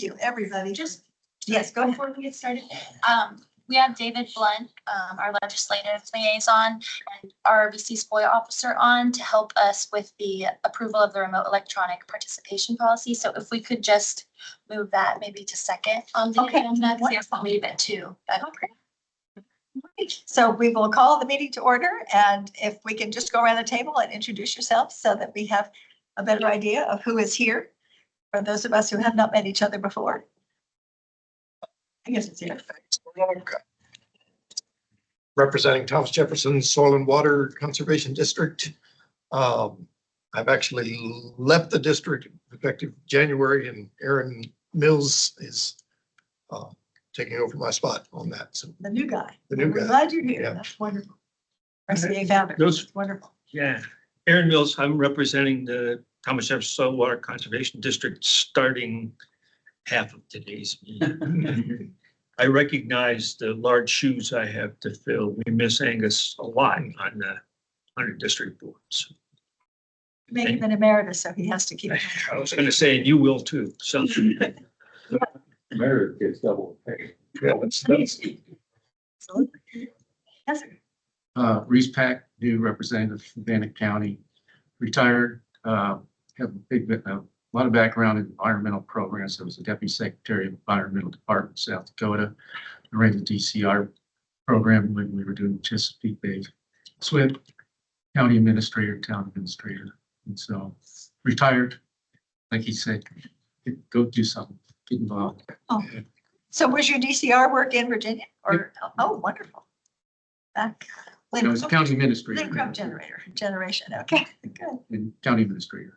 you, everybody. Just Yes, go ahead. before we get started, we have David Blunt, our legislative liaison, and RRBC FOIA officer on to help us with the approval of the remote electronic participation policy. So if we could just move that maybe to second on the Okay, agenda, because wonderful. leave it too. So we will call the meeting to order, and if we can just go around the table and introduce yourselves so that we have a better idea of who is here, for those of us who have not met each other before. I guess it's here. Representing Thomas Jefferson Soil and Water Conservation District. I've actually left the district effective January, and Aaron Mills is taking over my spot on that. So The new guy. The new We're guy. glad you're here. Yeah. That's wonderful. RCA founder. Those- Wonderful. Yeah, Aaron Mills, I'm representing the Thomas Jefferson Soil Water Conservation District starting half of today's meeting. I recognize the large shoes I have to fill. We miss Angus a lot on the 100 district boards. Make him an emeritus, so he has to keep. I was gonna say, and you will too, so. Meredith gets double pay. yeah, that's Yes, sir. Reese Pack, new representative from Bannock County, retired, have a lot of background in environmental programs. I was the deputy secretary of Environmental Department, South Dakota. I ran the DCR program when we were doing Chesapeake Bay. SWIP, county administrator, town administrator. And so retired, like he said, go do something, get involved. So was your DCR work in Virginia or, oh, wonderful. Back. I was county administrator. Lindcrumb generation. Okay, good. And county administrator,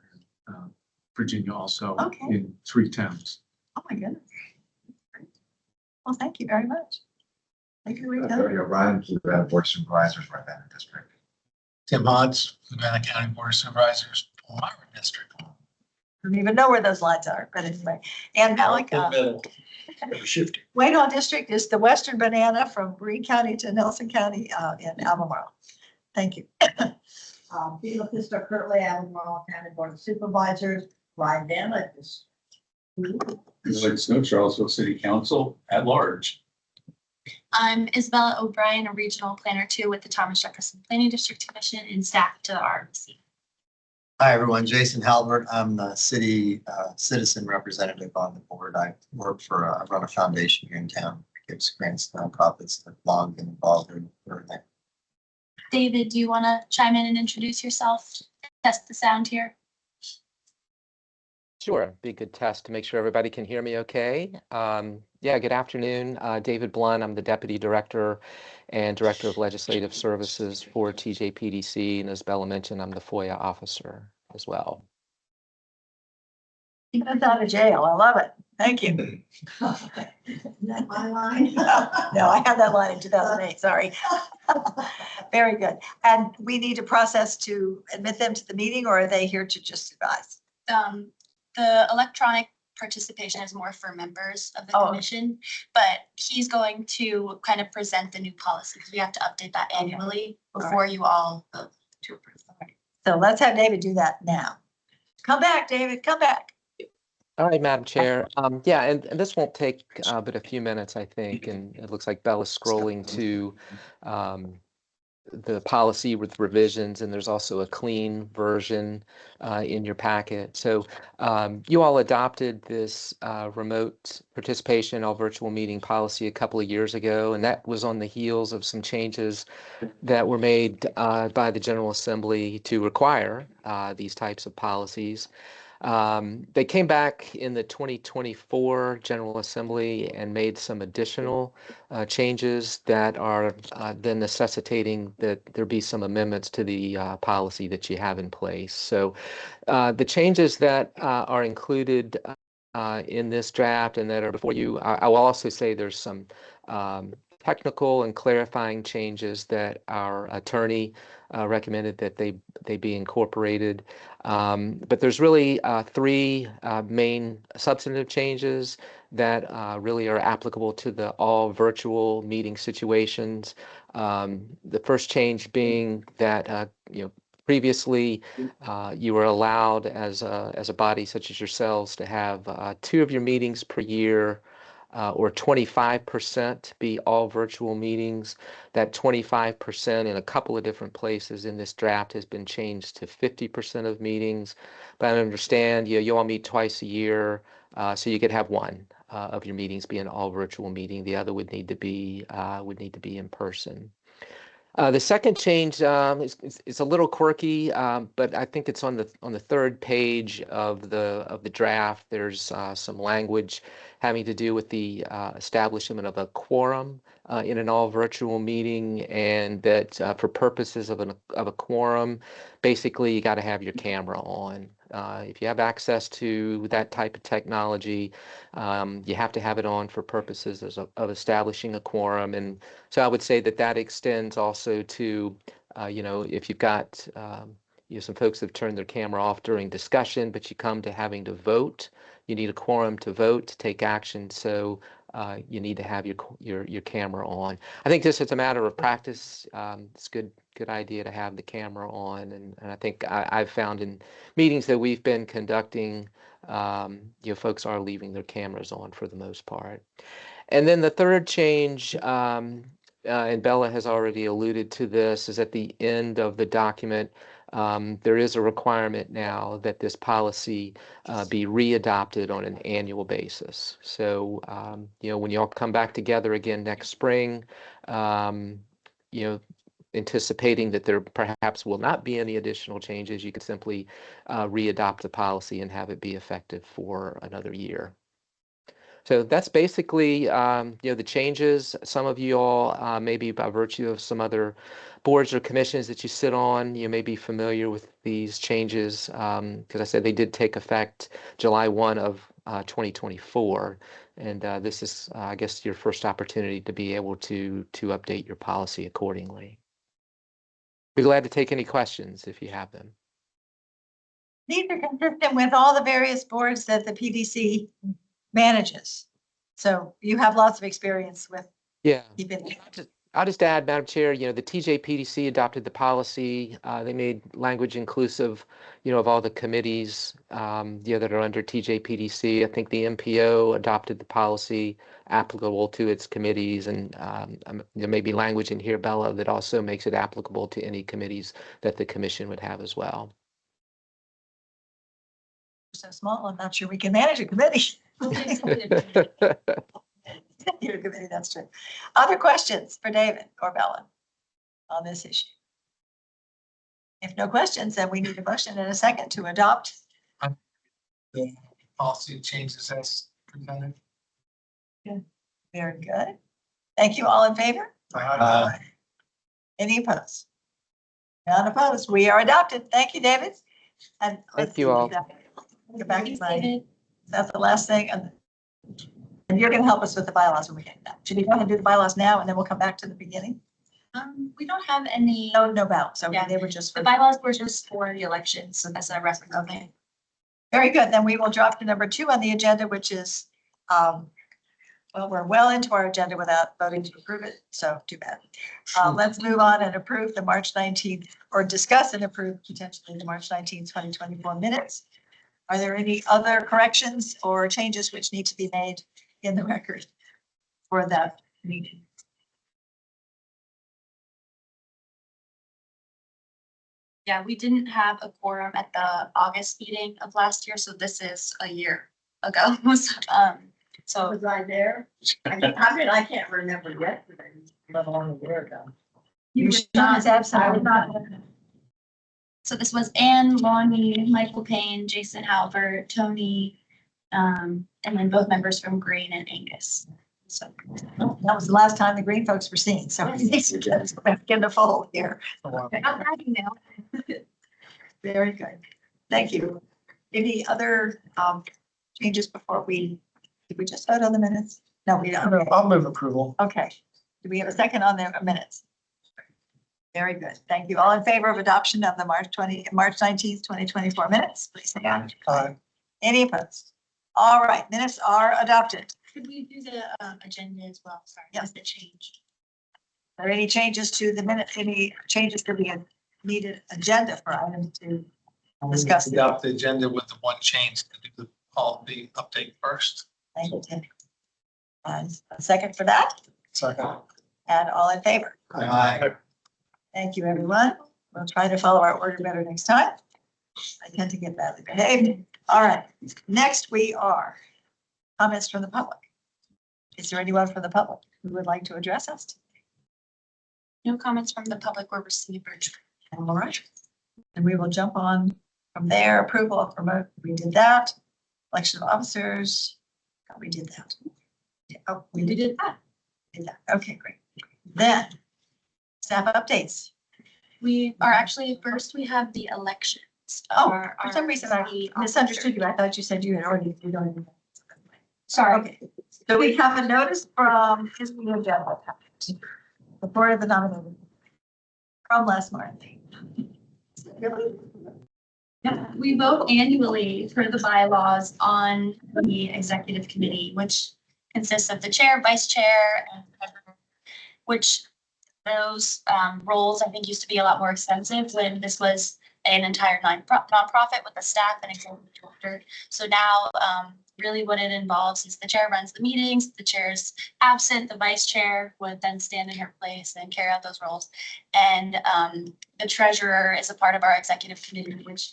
Virginia also Okay. in 3 towns. Oh, my goodness. Well, thank you very much. Thank you, Rita. Ryan, Board of Supervisors, Rivanna District. Tim Hodds, Rivanna County Board of Supervisors, Palmyra District. I don't even know where those lines are, but anyway. And Malik, shifting. Whitehall District is the western banana from Greene County to Nelson County in Albemarle. Thank you. Beagle District, currently Albemarle County Board of Supervisors, Rivanna District. Lloyd Snow, Charlottesville City Council at large. I'm Isabella O'Brien, a regional planner too with the Thomas Jefferson Planning District Commission and staff to the RRBC. Hi, everyone. Jason Halbert. I'm the city citizen representative on the board. I work for, I run a foundation here in town, gives grants to nonprofits that have long been involved in that. David, do you want to chime in and introduce yourself? Test the sound here. Sure, be a good test to make sure everybody can hear me okay. Yeah, good afternoon. David Blunt, I'm the Deputy Director and Director of Legislative Services for TJPDC. And as Bella mentioned, I'm the FOIA officer as well. That's out of jail. I love it. Thank you. Is that my line? No, I had that line in 2008, sorry. Very good. And we need a process to admit them to the meeting, or are they here to just advise? The electronic participation is more for members of the Oh. commission, but he's going to kind of present the new policy because we have to update that annually before you all vote to approve. So let's have David do that now. Come back, David, come back. All right, Madam Chair. Yeah, and this won't take but a few minutes, I think. And it looks like Bella's scrolling to the policy with revisions, and there's also a clean version in your packet. So you all adopted this remote participation, all virtual meeting policy a couple of years ago, and that was on the heels of some changes that were made by the General Assembly to require these types of policies. They came back in the 2024 General Assembly and made some additional changes that are then necessitating that there be some amendments to the policy that you have in place. So the changes that are included in this draft and that are before you, I will also say there's some technical and clarifying changes that our attorney recommended that they be incorporated. But there's really 3 main substantive changes that really are applicable to the all virtual meeting situations. The first change being that Previously, you were allowed as a body such as yourselves to have 2 of your meetings per year, or 25% be all virtual meetings. That 25% in a couple of different places in this draft has been changed to 50% of meetings. But I understand you all meet twice a year, so you could have one of your meetings be an all virtual meeting. The other would need to be in person. The second change is a little quirky, but I think it's on the third page of the draft. There's some language having to do with the establishment of a quorum in an all virtual meeting, and that for purposes of a quorum, basically you got to have your camera on. If you have access to that type of technology, you have to have it on for purposes of establishing a quorum. And so I would say that extends also to, if you've got some folks have turned their camera off during discussion, but you come to having to vote, you need a quorum to vote, to take action. So you need to have your camera on. I think just as a matter of practice, it's good idea to have the camera on. And I think I've found in meetings that we've been conducting, folks are leaving their cameras on for the most part. And then the third change, and Bella has already alluded to this, is at the end of the document. There is a requirement now that this policy be readopted on an annual basis. So, when you all come back together again next spring, anticipating that there perhaps will not be any additional changes, you could simply readopt the policy and have it be effective for another year. So that's basically, the changes. Some of you all, maybe by virtue of some other boards or commissions that you sit on, you may be familiar with these changes, because I said they did take effect July 1 of 2024. And this is, I guess, your first opportunity to be able to update your policy accordingly. Be glad to take any questions if you have them. These are consistent with all the various boards that the PDC manages. So you have lots of experience with keeping. I'll just add, Madam Chair, the TJPDC adopted the policy. They made language inclusive, of all the committees, that are under TJPDC. I think the MPO adopted the policy applicable to its committees, and there may be language in here, Bella, that also makes it applicable to any committees that the commission would have as well. So small, I'm not sure we can manage a committee. Your committee, that's true. Other questions for David or Bella on this issue? If no questions, then we need a motion and a second to adopt the policy changes as presented. Very good. Thank you. All in favor? Any opposed? None opposed. We are adopted. Thank you, David. And thank you all. Get back to my, that's the last thing. And you're going to help us with the bylaws when we get that. Should we go ahead and do the bylaws now and then we'll come back to the beginning? We don't have any. No bylaws. Okay, Yeah. they were just. The bylaws were just for the election, so that's a reference. Okay. Very good. Then we will drop to number 2 on the agenda, which is, well, we're well into our agenda without voting to approve it, so too bad. Let's move on and approve the March 19th, or discuss and approve potentially the March 19th, 2024 minutes. Are there any other corrections or changes which need to be made in the record for that meeting? Yeah, we didn't have a quorum at the August meeting of last year, so this is a year ago. So Was I there? I can't remember yesterday, let alone a year ago. You were not absolutely not. So this was Anne, Lonnie, Michael Payne, Jason Halbert, Tony, and then both members from Green and Angus. So That was the last time the green folks were seen, so let's go back in the fold here. I'm adding now. Very good. Thank you. Any other changes before did we just vote on the minutes? No, we don't. I'll move approval. Okay. Do we have a second on the minutes? Very good. Thank you. All in favor of adoption of the March 19th, 2024 minutes, please say aye. Aye. Any opposed? All right, minutes are adopted. Could we do the agenda as well? Sorry, Yes. just the change. Are there any changes to the minutes, any changes to the needed agenda for item to discuss. it. Adopt the agenda with the one change to do the update first. Thank you, Tim. And a second for that, Second. and all in favor. Aye. Thank you, everyone. We'll try to follow our order better next time. I tend to get badly behaved. All right, next we are comments from the public. Is there anyone from the public who would like to address us? No comments from the public were received virtually. All right. And we will jump on from there. Approval of promote, we did that. Election of officers, we did that. Oh, we did that. Did that. Okay, great. Then staff updates. We are actually, first we have the elections. Oh, Our- for some reason I RRBC misunderstood you. I thought you said you had already, you don't. Sorry. Okay. So we have a notice from history agenda. The board of the nominated. From last month. Yeah, we vote annually for the bylaws on the executive committee, which consists of the chair, vice chair, and treasurer, which those roles I think used to be a lot more expensive when this was an entire nonprofit with a staff and executive director. So now really what it involves is the chair runs the meetings, the chair is absent, the vice chair would then stand in her place and carry out those roles. And the treasurer is a part of our executive committee, which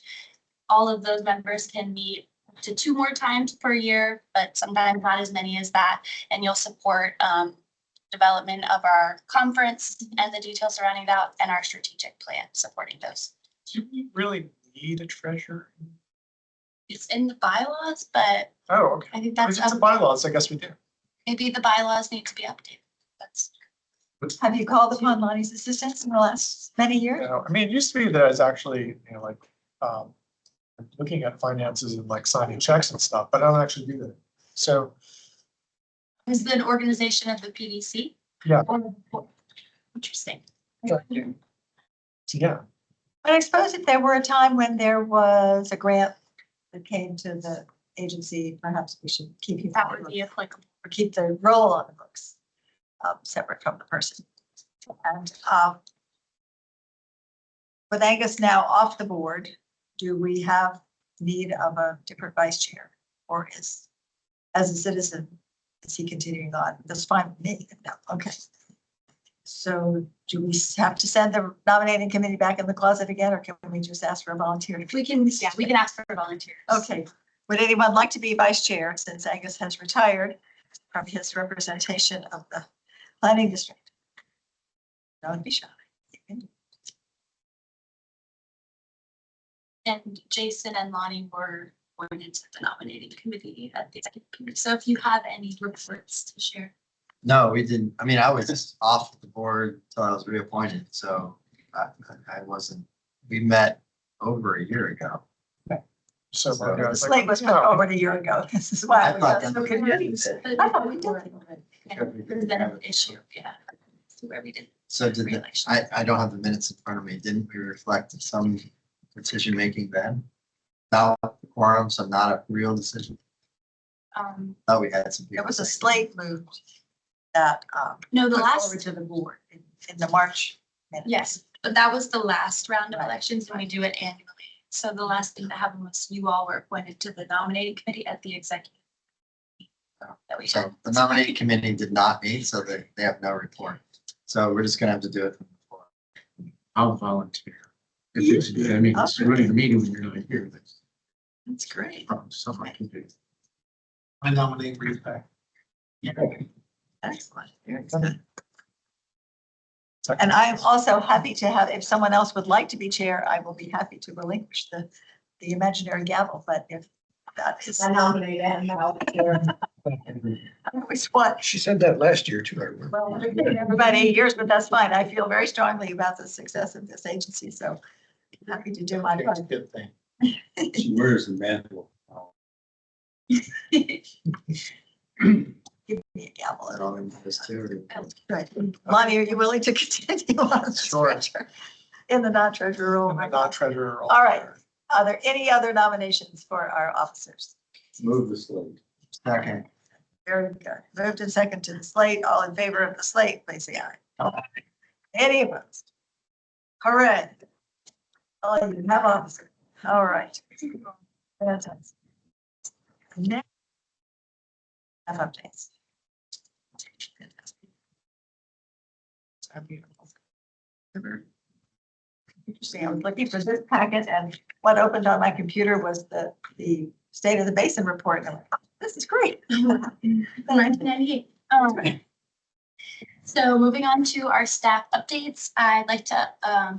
all of those members can meet up to 2 more times per year, but sometimes not as many as that. And you'll support development of our conference and the details surrounding that and our strategic plan supporting those. Do we really need a treasurer? It's in the bylaws, but Oh, okay. I think that's, If it's a bylaws, I guess we do. maybe the bylaws need to be updated. That's, Have you called upon Lonnie's assistance in the last many You years? know, I mean, it used to be that I was actually, like, looking at finances and like signing checks and stuff, but I don't actually do that. So, is the organization of the PDC? Yeah. Interesting. yeah, But I suppose if there were a time when there was a grant that came to the agency, perhaps we should keep you. That would be applicable. Or keep the role on the books, separate from the person. And with Angus now off the board, do we have need of a different vice chair? Or is, as a citizen, is he continuing on? That's fine with me. No, okay. So do we have to send the nominating committee back in the closet again, or can we just ask for a volunteer? We can ask for volunteers. Okay, would anyone like to be vice chair since Angus has retired from his representation of the planning district? Don't be shy. And Jason and Lonnie were appointed to the nominating committee at the executive committee. So if you have any reports to share. No, we didn't. I mean, I was just off the board until I was reappointed, so I wasn't, we met over a year ago. so. So- yeah, The it's slate like, was yeah, over a year ago. This is why I I thought was that- so confused. I thought we did it. There's been an issue, yeah. Where we did So did, the- re-election. I don't have the minutes in front of me. Didn't we reflect some decision making then? Not the quorum, so not a real decision. Thought we had some. There was a slate moved that No, the put last, forward to the board in the March minutes. yes, but that was the last round of elections and we do it annually. So the last thing that happened was you all were appointed to the nominating committee at the executive. That we So had. the nominating committee did not meet, so they have no report. So we're just gonna have to do it from the floor. I'll volunteer. If it's, I mean, it's running the meeting when you're not here, That's great. that's something I can do. I nominate Reeve back. Excellent. Very good. And I'm also happy to have, if someone else would like to be chair, I will be happy to relinquish the imaginary gavel, but if that is. I nominate Ann now. I always want, She said that last year too, I remember. well, I've been here for about 8 years, but that's fine. I feel very strongly about the success of this agency, so I'm happy to do my It's a part. good thing. Where's the mantle? Give me a gavel. That all in this too. Good. Lonnie, are you willing to continue on this Sure. treasure- in the non-treasurer role? And the non-treasurer. All right. Are there any other nominations for our officers? Move the slate. Second. Very good. Moved and second to the slate. All in favor of the slate, please say aye. Any opposed? Hooray. Oh, you have officer. All right. Fantastic. Next. Have updates. Interesting. I was looking for this packet and what opened on my computer was the State of the Basin report. And I'm like, oh, this is great. 1998. So moving on to our staff updates, I'd like to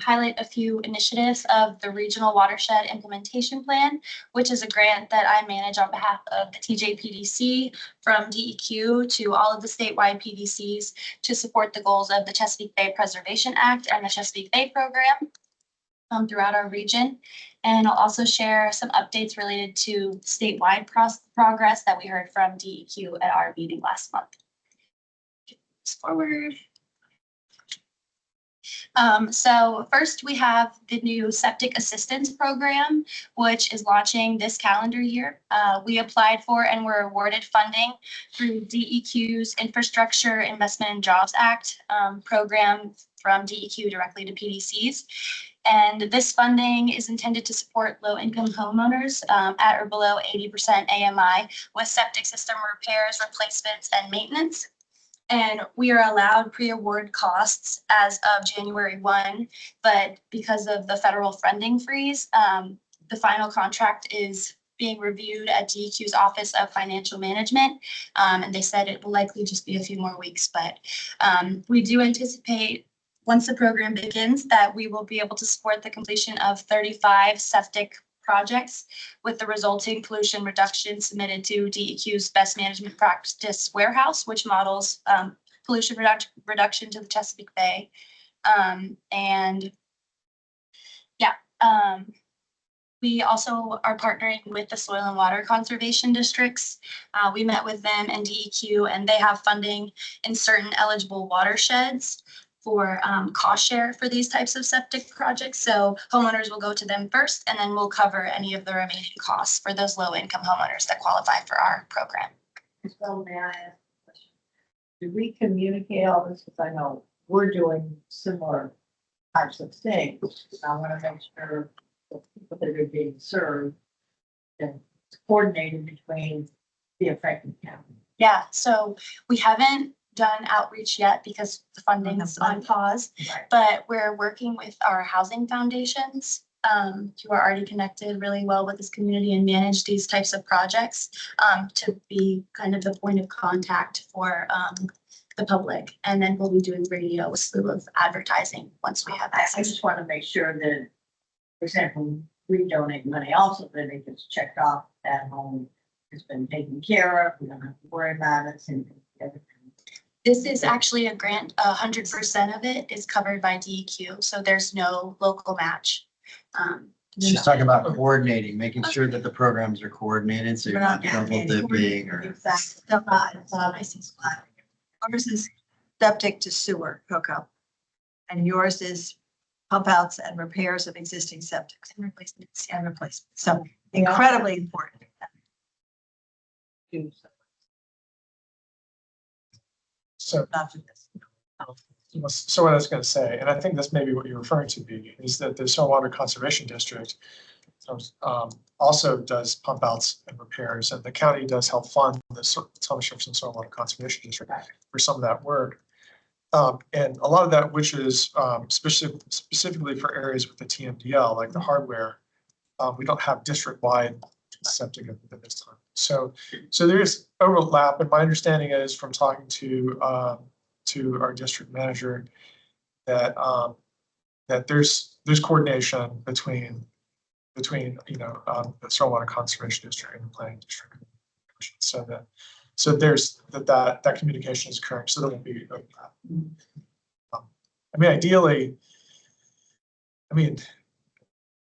highlight a few initiatives of the Regional Watershed Implementation Plan, which is a grant that I manage on behalf of the TJPDC from DEQ to all of the statewide PDCs to support the goals of the Chesapeake Bay Preservation Act and the Chesapeake Bay Program throughout our region. And I'll also share some updates related to statewide progress that we heard from DEQ at our meeting last month. Forward. So first we have the new septic assistance program, which is launching this calendar year. We applied for and were awarded funding through DEQ's Infrastructure Investment and Jobs Act program from DEQ directly to PDCs. And this funding is intended to support low-income homeowners at or below 80% AMI with septic system repairs, replacements, and maintenance. And we are allowed pre-award costs as of January 1, but because of the federal funding freeze, the final contract is being reviewed at DEQ's Office of Financial Management. And they said it will likely just be a few more weeks, but we do anticipate once the program begins that we will be able to support the completion of 35 septic projects with the resulting pollution reduction submitted to DEQ's Best Management Practice Warehouse, which models pollution reduction to the Chesapeake Bay. We also are partnering with the Soil and Water Conservation Districts. We met with them and DEQ, and they have funding in certain eligible watersheds for cost share for these types of septic projects. So homeowners will go to them first, and then we'll cover any of the remaining costs for those low income homeowners that qualify for our program. So may I ask a question? Do we communicate all this? Because I know we're doing similar types of things. I want to make sure the people that are being served and it's coordinated between the affected county. Yeah, so we haven't done outreach yet because the funding's on pause, Right. but we're working with our housing foundations who are already connected really well with this community and manage these types of projects to be kind of the point of contact for the public. And then we'll be doing radio, a slew of advertising once we have I access. just want to make sure that, for example, we donate money also, that it gets checked off that home has been taken care of. We don't have to worry about it and everything. This is actually a grant, 100% of it is covered by DEQ, so there's no local match. She's talking about coordinating, making sure that the programs are coordinated, so you're not double dipping or. Exactly. I see. Ours is septic to sewer hookup. And yours is pump outs and repairs of existing septics And replacements. and replacements. So incredibly important. So, Not for this. so what I was going to say, and I think this may be what you're referring to, be is that the Soil Water Conservation District also does pump outs and repairs, and the county does help fund the Thomas Jefferson Soil Water Conservation District for some of that work. And a lot of that, which is specifically for areas with the TMDL, like the hardware, we don't have district-wide septic at this time. So there is overlap, and my understanding is from talking to our district manager that that there's coordination between the Soil Conservation District and the Planning District. So there's that communication is occurring, so there won't be overlap. I mean, ideally,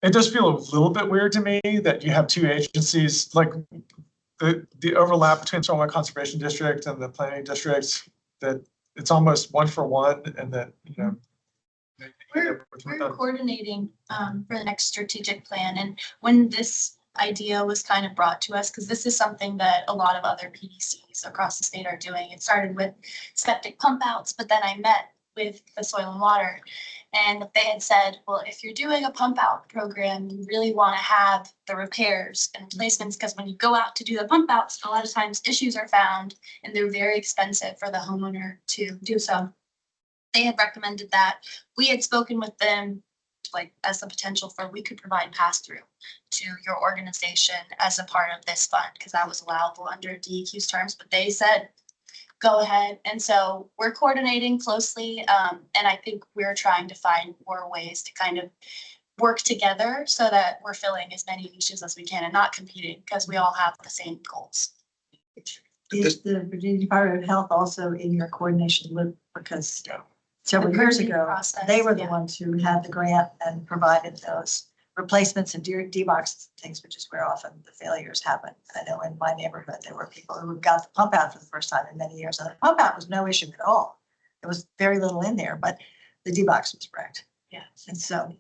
it does feel a little bit weird to me that you have two agencies, like the overlap between Soil Conservation District and the Planning District, that it's almost one for one, and that, We're coordinating for the next strategic plan. And when this idea was kind of brought to us, because this is something that a lot of other PDCs across the state are doing. It started with septic pump outs, but then I met with the soil and water. And they had said, well, if you're doing a pump out program, you really want to have the repairs and replacements, because when you go out to do the pump outs, a lot of times issues are found and they're very expensive for the homeowner to do so. They had recommended that. We had spoken with them like as the potential for we could provide pass-through to your organization as a part of this fund, because that was allowable under DEQ's terms, but they said, go ahead. And so we're coordinating closely. And I think we're trying to find more ways to kind of work together so that we're filling as many niches as we can and not competing, because we all have the same goals. Is the Virginia Department of Health also in your coordination loop? Because Yeah. several The years permitting ago, process, they were the yeah. ones who had the grant and provided those replacements and D-box things, which is where often the failures happen. I know in my neighborhood, there were people who got the pump out for the first time in many years, and the pump out was no issue at all. There was very little in there, but the D-box was wrecked. Yeah. And so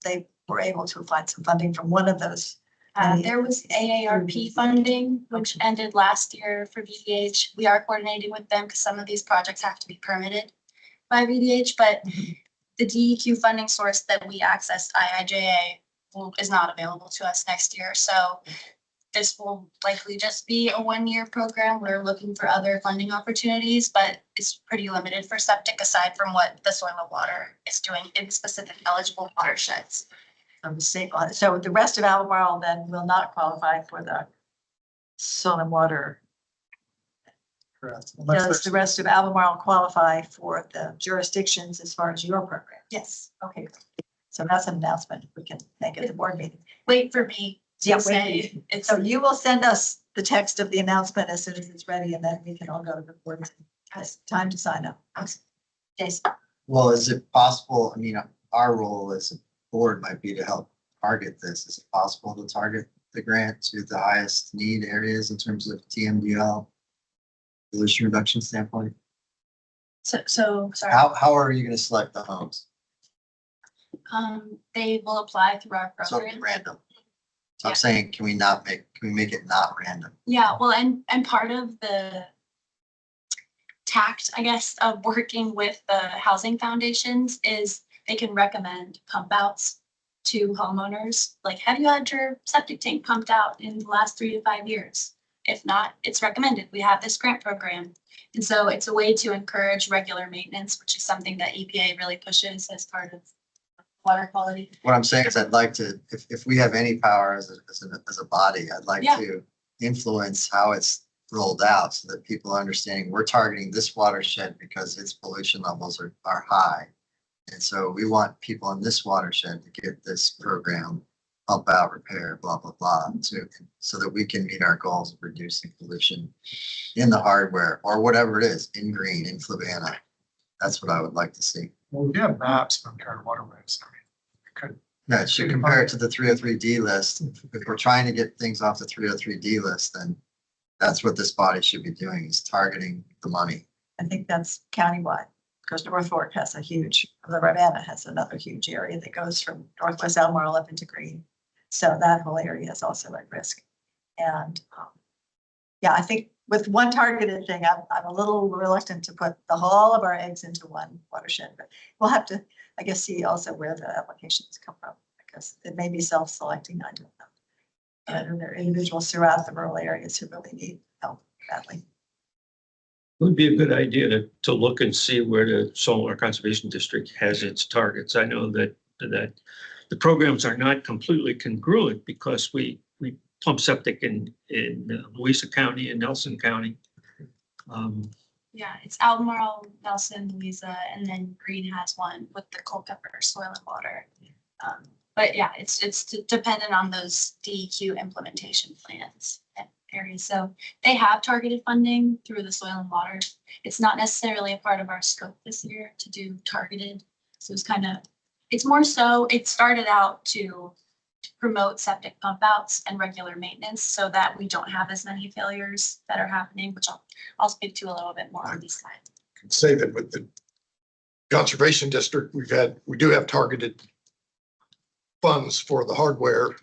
they were able to find some funding from one of those. There was AARP funding, which ended last year for VDH. We are coordinating with them because some of these projects have to be permitted by VDH, but the DEQ funding source that we accessed, IIJA, is not available to us next year. So this will likely just be a 1-year program. We're looking for other funding opportunities, but it's pretty limited for septic aside from what the soil and water is doing in specific eligible watersheds. From the state. So the rest of Albemarle then will not qualify for the soil and water. Correct. Unless Does the there's- rest of Albemarle qualify for the jurisdictions as far as your program? Yes. Okay, so that's an announcement we can make at the board meeting. Wait for me Yeah, to say it's. So you will send us the text of the announcement as soon as it's ready, and then we can all go to the board. It's time to sign up. Jason, Well, is it possible, I mean, our role as a board might be to help target this. Is it possible to target the grant to the highest need areas in terms of TMDL? Pollution reduction standpoint? So sorry. How are you gonna select the homes? They will apply through our So it'll be program. random. So Yeah. I'm saying, can we make it not random? Yeah, well, and part of the tact, I guess, of working with the housing foundations is they can recommend pump outs to homeowners. Like, have you had your septic tank pumped out in the last 3 to 5 years? If not, it's recommended. We have this grant program. And so it's a way to encourage regular maintenance, which is something that EPA really pushes as part of water quality. What I'm saying is I'd like to, if we have any power as a body, I'd like Yeah. to influence how it's rolled out so that people are understanding we're targeting this watershed because its pollution levels are high. And so we want people in this watershed to get this program, pump out, repair, blah, blah, blah, so that we can meet our goals of reducing pollution in the hardware or whatever it is, in green, in Flavanna. That's what I would like to see. Well, we have maps from current waterways. I mean, we could. Yeah, it should compare it to the 303D list. If we're trying to get things off the 303D list, then that's what this body should be doing, is targeting the money. I think that's countywide, because North Fork has the Rivanna has another huge area that goes from Northwest Albemarle up into Green. So that whole area is also at risk. And yeah, I think with one targeted thing, I'm a little reluctant to put all of our eggs into one watershed, but we'll have to, I guess, see also where the applications come from, because it may be self-selecting, I don't know. And there are individuals throughout the rural areas who really need help badly. It would be a good idea to look and see where the Soil Water Conservation District has its targets. I know that the programs are not completely congruent because we pump septic in Louisa County and Nelson County. Yeah, it's Albemarle, Nelson, Louisa, and then Green has one with the Culpeper soil and water. But yeah, it's dependent on those DEQ implementation plans and areas. So they have targeted funding through the soil and water. It's not necessarily a part of our scope this year to do targeted. So it's more so, it started out to promote septic pump outs and regular maintenance so that we don't have as many failures that are happening, which I'll speak to a little bit more on these slides. Can say that with the conservation district, we do have targeted funds for the hardware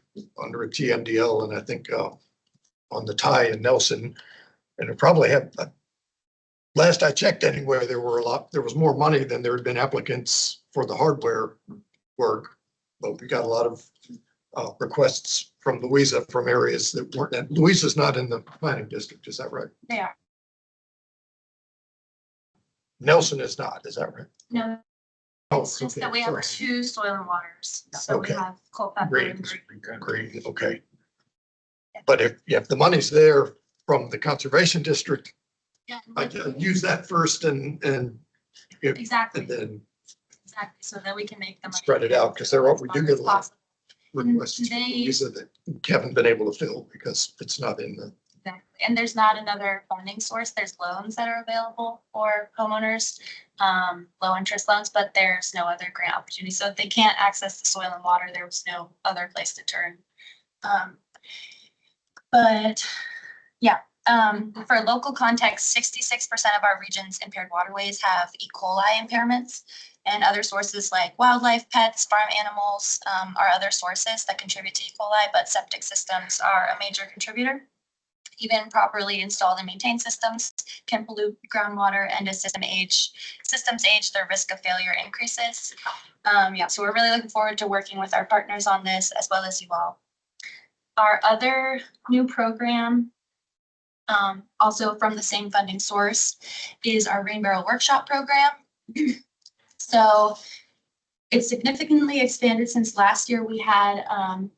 under a TMDL, and I think on the tie in Nelson, and it probably have last I checked anyway, there was more money than there had been applicants for the hardware work. But we got a lot of requests from Louisa from areas that weren't, and Louisa's not in the planning district, is that right? They are. Nelson is not, is that right? No, Oh, it's just okay, that we have sorry. 2 soil and waters. So we Okay. have Culpeper Great, and Green. great, okay. But if the money's there from the conservation district, Yeah, I can use that first and exactly, then exactly. So that we can make the money. spread it out, because we do get a lot of Possible. requests from They- Louisa that haven't been able to fill because it's not in the, Exactly. And there's not another funding source. There's loans that are available for homeowners, low interest loans, but there's no other grant opportunity. So if they can't access the soil and water, there was no other place to turn. But yeah, for local context, 66% of our region's impaired waterways have E. coli impairments, and other sources like wildlife, pets, farm animals are other sources that contribute to E. coli, but septic systems are a major contributor. Even properly installed and maintained systems can pollute groundwater, and as systems age, their risk of failure increases. Yeah, so we're really looking forward to working with our partners on this as well as you all. Our other new program, also from the same funding source, is our Rain Barrel Workshop program. So it's significantly expanded since last year. We had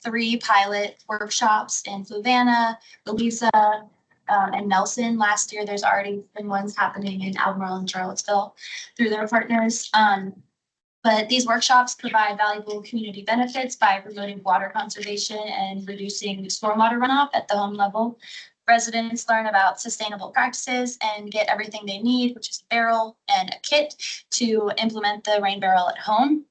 3 pilot workshops in Rivanna, Louisa, and Nelson. Last year, there's already been ones happening in Albemarle and Charlottesville through their partners. But these workshops provide valuable community benefits by promoting water conservation and reducing stormwater runoff at the home level. Residents learn about sustainable practices and get everything they need, which is a barrel and a kit to implement the rain barrel at home.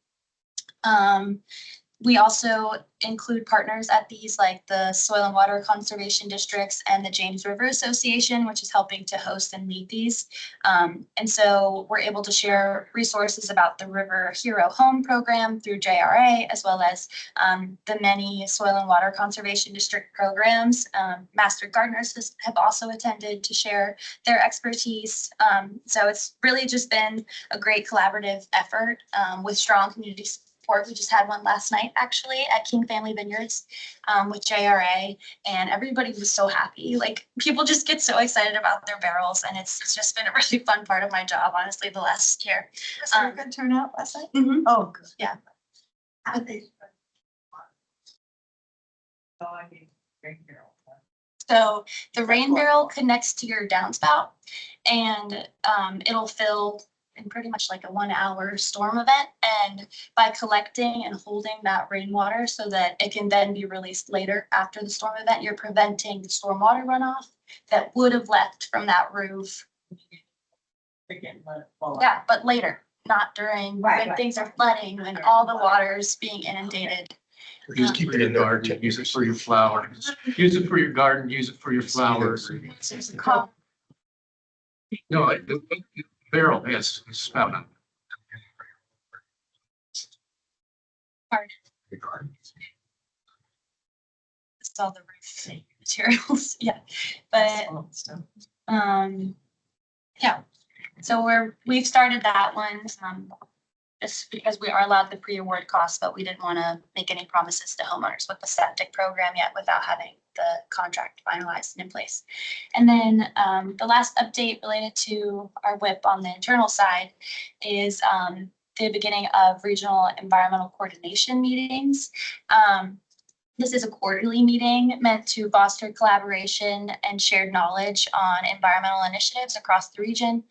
We also include partners at these, like the Soil and Water Conservation Districts and the James River Association, which is helping to host and lead these. And so we're able to share resources about the River Hero Home program through JRA, as well as the many Soil and Water Conservation District programs. Master gardeners have also attended to share their expertise. So it's really just been a great collaborative effort with strong community support. We just had one last night, actually, at King Family Vineyards with JRA, and everybody was so happy. Like, people just get so excited about their barrels, and it's just been a really fun part of my job, honestly, the last year. Was there a good turnout last night? Mhm. Oh, good. Yeah. How they- Oh, I mean, Rain Barrel. So the rain barrel connects to your downspout, and it'll fill in pretty much like a 1-hour storm event. And by collecting and holding that rainwater so that it can then be released later after the storm event, you're preventing the stormwater runoff that would have left from that roof. They get let it fall. Yeah, but later, not during when things are flooding, when all the water's being inundated. or just keep For it your in there. garden, use it for your flowers, use it for your garden, use it for your flowers. There's a call. No, the barrel has a spout on It's all the roof materials, yeah, but yeah, so we've started that one, just because we are allowed the pre-award costs, but we didn't want to make any promises to homeowners with the septic program yet without having the contract finalized and in place. And then the last update related to our WIP on the internal side is the beginning of regional environmental coordination meetings. This is a quarterly meeting meant to foster collaboration and shared knowledge on environmental initiatives across the region.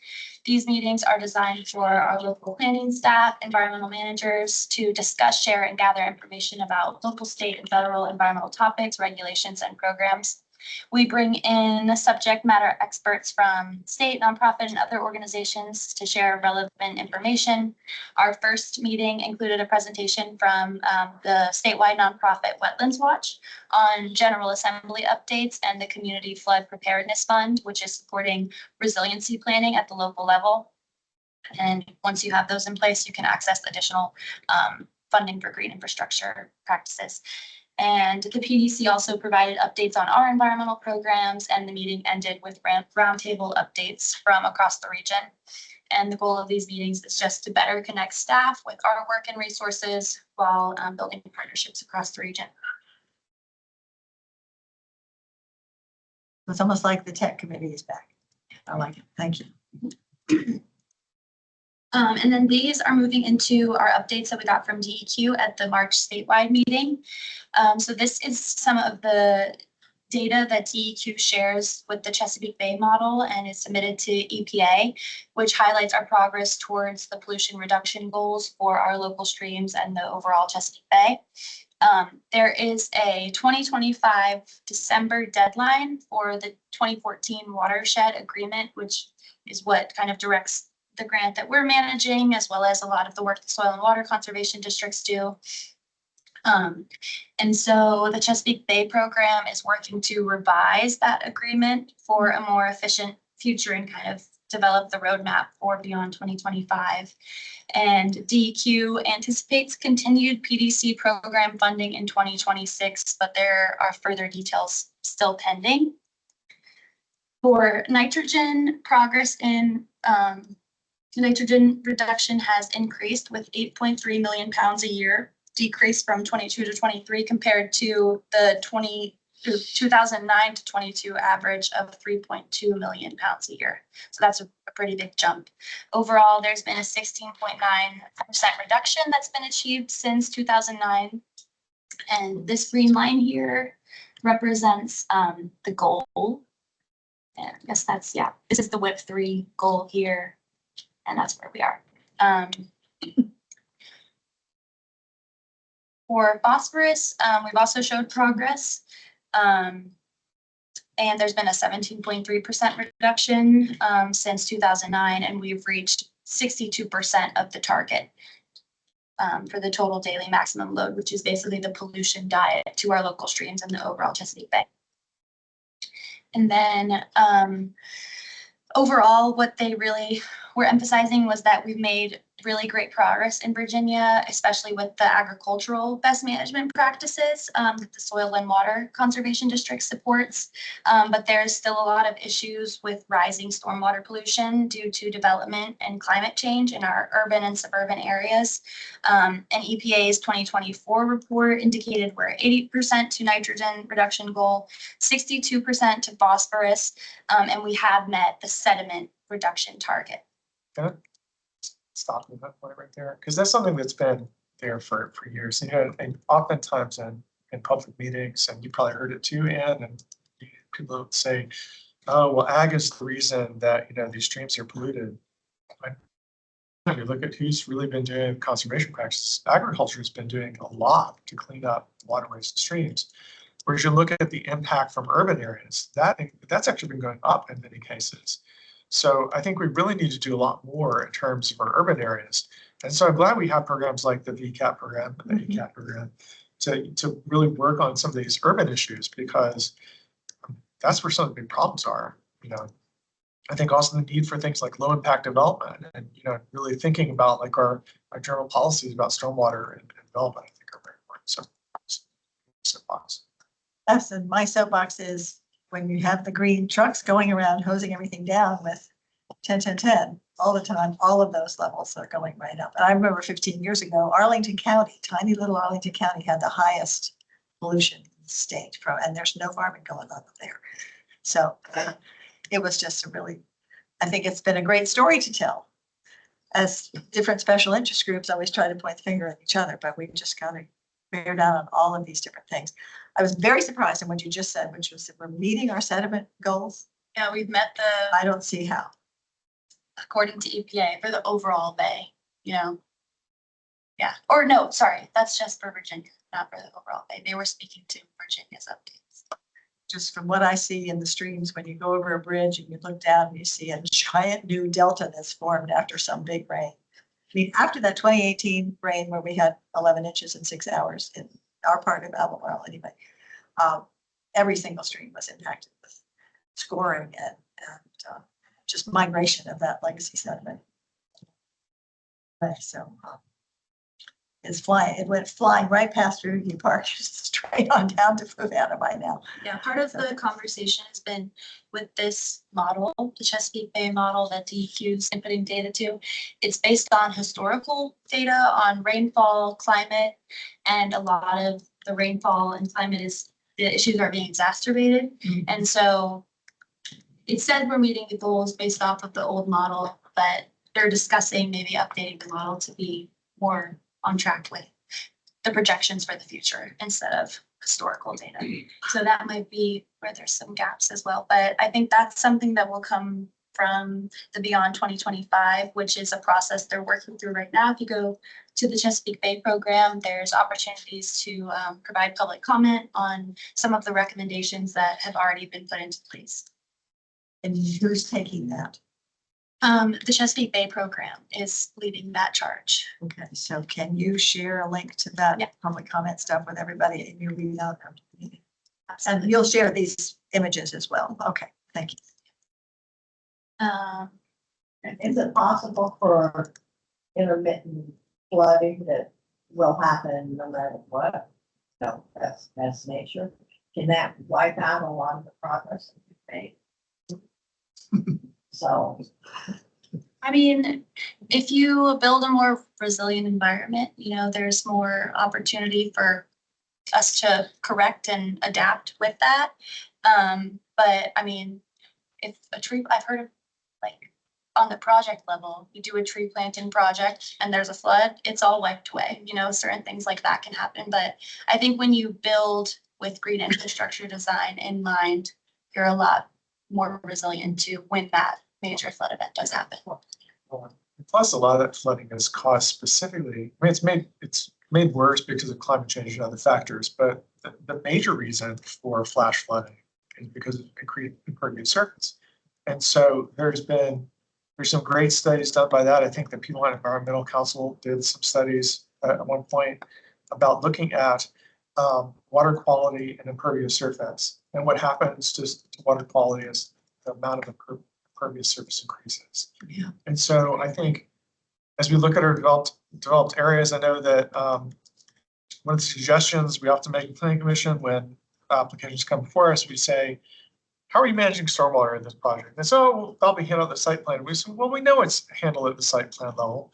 These meetings are designed for our local planning staff, environmental managers to discuss, share, and gather information about local, state, and federal environmental topics, regulations, and programs. We bring in subject matter experts from state, nonprofit, and other organizations to share relevant information. Our first meeting included a presentation from the statewide nonprofit Wetlands Watch on General Assembly updates and the Community Flood Preparedness Fund, which is supporting resiliency planning at the local level. And once you have those in place, you can access additional funding for green infrastructure practices. And the PDC also provided updates on our environmental programs, and the meeting ended with roundtable updates from across the region. And the goal of these meetings is just to better connect staff with our work and resources while building partnerships across the region. It's almost like the tech committee is back. I like it. Thank you. And then these are moving into our updates that we got from DEQ at the March statewide meeting. So this is some of the data that DEQ shares with the Chesapeake Bay model and is submitted to EPA, which highlights our progress towards the pollution reduction goals for our local streams and the overall Chesapeake Bay. There is a 2025 December deadline for the 2014 watershed agreement, which is what kind of directs the grant that we're managing, as well as a lot of the work the soil and water conservation districts do. And so the Chesapeake Bay program is working to revise that agreement for a more efficient future and kind of develop the roadmap for beyond 2025. And DEQ anticipates continued PDC program funding in 2026, but there are further details still pending. For nitrogen, progress in nitrogen reduction has increased with 8.3 million pounds a year, decreased from 22 to 23 compared to the 2009 to 22 average of 3.2 million pounds a year. So that's a pretty big jump. Overall, there's been a 16.9% reduction that's been achieved since 2009. And this green line here represents the goal. And I guess that's, yeah, this is the WIP 3 goal here. And that's where we are. For phosphorus, we've also showed progress. And there's been a 17.3% reduction since 2009, and we've reached 62% of the target for the total daily maximum load, which is basically the pollution diet to our local streams and the overall Chesapeake Bay. And then overall, what they really were emphasizing was that we've made really great progress in Virginia, especially with the agricultural best management practices that the Soil and Water Conservation District supports. But there's still a lot of issues with rising stormwater pollution due to development and climate change in our urban and suburban areas. And EPA's 2024 report indicated we're 80% to nitrogen reduction goal, 62% to phosphorus, and we have met the sediment reduction target. Can I stop at that point right there? Because that's something that's been there for years. And oftentimes in public meetings, and you probably heard it too, Ann, and people would say, oh, well, ag is the reason that, these streams are polluted. When you look at who's really been doing conservation practices, agriculture has been doing a lot to clean up waterways and streams. Whereas you look at the impact from urban areas, that's actually been going up in many cases. So I think we really need to do a lot more in terms of our urban areas. And so I'm glad we have programs like the VCAP program and the ECAP program to really work on some of these urban issues, because that's where some of the big problems are. I think also the need for things like low impact development and, really thinking about like our general policies about stormwater and development, I think are very important. So soapbox. Yes, and my soapbox is when you have the green trucks going around hosing everything down with 10, 10, 10 all the time, all of those levels are going right up. And I remember 15 years ago, Arlington County, tiny little Arlington County had the highest pollution in the state, and there's no farming going on up there. So it was just I think it's been a great story to tell, as different special interest groups always try to point the finger at each other, but we've just got to bear down on all of these different things. I was very surprised in what you just said, which was that we're meeting our sediment goals. Yeah, we've met I don't see how. according to EPA for the overall bay, Yeah. Or no, sorry, that's just for Virginia, not for the overall bay. They were speaking to Virginia's updates. Just from what I see in the streams, when you go over a bridge and you look down and you see a giant new delta that's formed after some big rain. I mean, after that 2018 rain where we had 11 inches in 6 hours in our part of Albemarle anyway, every single stream was impacted with scoring and just migration of that legacy sediment. So is flying. It went flying right past Riverview Park, straight on down to Rivanna by now. Yeah, part of the conversation has been with this model, the Chesapeake Bay model that DEQ's inputting data to. It's based on historical data on rainfall, climate, and a lot of the rainfall and climate the issues are being exacerbated. And so it said we're meeting the goals based off of the old model, but they're discussing maybe updating the model to be more on track with the projections for the future instead of historical data. So that might be where there's some gaps as well. But I think that's something that will come from the Beyond 2025, which is a process they're working through right now. If you go to the Chesapeake Bay program, there's opportunities to provide public comment on some of the recommendations that have already been put into place. And who's taking that? The Chesapeake Bay program is leading that charge. Okay, so can you share a link to that Yeah. public comment stuff with everybody in your readout? And you'll share these images as well. Okay, thank you. Is it possible for intermittent flooding that will happen no matter what? No, that's nature. Can that wipe out a lot of the progress that we've made? So, I mean, if you build a more resilient environment, there's more opportunity for us to correct and adapt with that. But I mean, if a tree, I've heard of like on the project level, you do a tree planting project and there's a flood, it's all wiped away. Certain things like that can happen. But I think when you build with green infrastructure design in mind, you're a lot more resilient to when that major flood event does happen. Plus, a lot of that flooding is caused specifically, I mean, it's made worse because of climate change and other factors, but the major reason for flash flooding is because of impervious surface. And so there's some great studies done by that. I think the People on Environmental Council did some studies at one point about looking at water quality and impervious surface. And what happens to water quality is the amount of impervious surface increases. Yeah. And so I think as we look at our developed areas, I know that one of the suggestions we often make in the planning commission when applications come before us, we say, how are you managing stormwater in this project? And so that'll be handled at the site plan. We say, well, we know it's handled at the site plan level,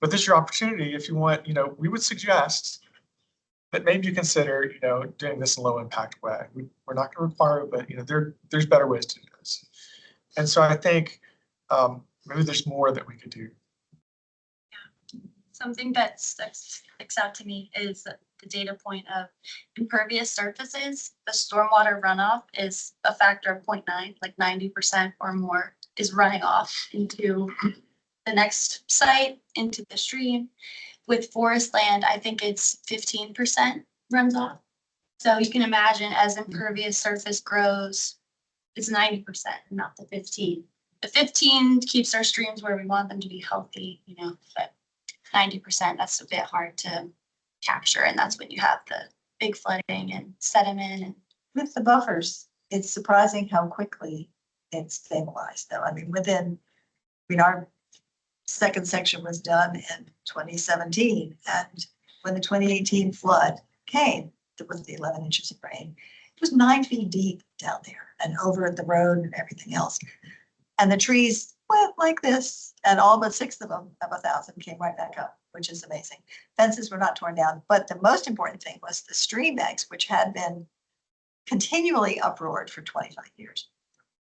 but this is your opportunity. If you want, we would suggest that maybe you consider, doing this in a low impact way. We're not going to require it, but there's better ways to do this. And so I think maybe there's more that we could do. Something that sticks out to me is the data point of impervious surfaces. The stormwater runoff is a factor of 0.9, like 90% or more is running off into the next site, into the stream. With forest land, I think it's 15% runs off. So you can imagine as impervious surface grows, it's 90%, not the 15. The 15 keeps our streams where we want them to be healthy, but 90%, that's a bit hard to capture. And that's when you have the big flooding and sediment. And With the buffers, it's surprising how quickly it's stabilized though. I mean, our second section was done in 2017. And when the 2018 flood came, there was the 11 inches of rain. It was 9 feet deep down there and over the road and everything else. And the trees went like this, and all but 6 of them of 1,000 came right back up, which is amazing. Fences were not torn down, but the most important thing was the stream banks, which had been continually uproared for 25 years,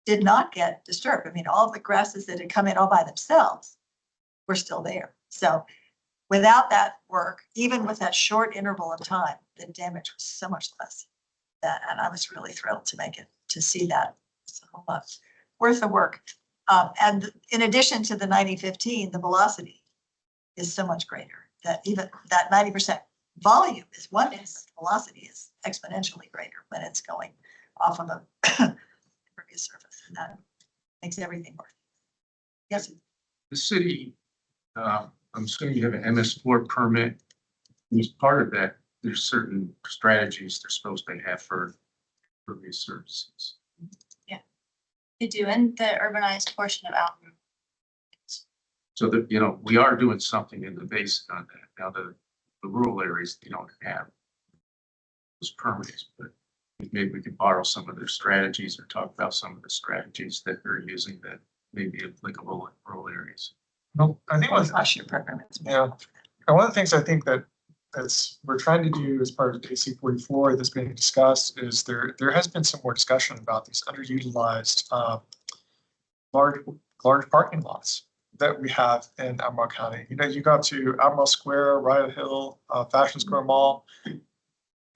did not get disturbed. I mean, all the grasses that had come in all by themselves were still there. So without that work, even with that short interval of time, the damage was so much less. And I was really thrilled to see that. So worth the work. And in addition to the 90-15, the velocity is so much greater that even that 90% volume is one thing, but the velocity is exponentially greater when it's going off of a impervious surface, and that makes everything worth it. Yes. The city, I'm assuming you have an MS4 permit. And as part of that, there's certain strategies they're supposed to have for impervious surfaces. they do in the urbanized portion of Alton. So that, we are doing something in the basin on that. Now, the the rural areas, they don't have those permits, but maybe we could borrow some of their strategies or talk about some of the strategies that they're using that may be applicable in rural areas. No, I think one, Gosh, your program is. yeah. And one of the things I think that's we're trying to do as part of AC 44 that's being discussed is there has been some more discussion about these underutilized large parking lots that we have in Albemarle County. You know, you go to Albemarle Square, Riot Hill, Fashion Square Mall,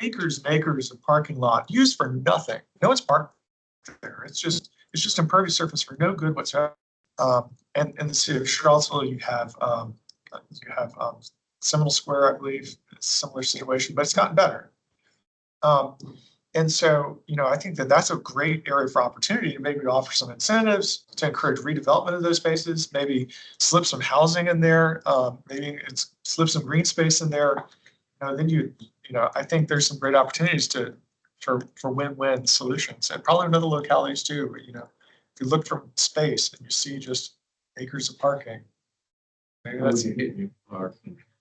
acres and acres of parking lot used for nothing. No one's parked there. It's just impervious surface for no good whatsoever. And in the city of Charlottesville, you have Seminole Square, I believe, similar situation, but it's gotten better. And so, you know, I think that's a great area for opportunity to maybe offer some incentives to encourage redevelopment of those spaces, maybe slip some housing in there, maybe slip some green space in there. Then I think there's some great opportunities for win-win solutions, and probably in other localities too. You know, if you look from space and you see just acres of parking, maybe that's And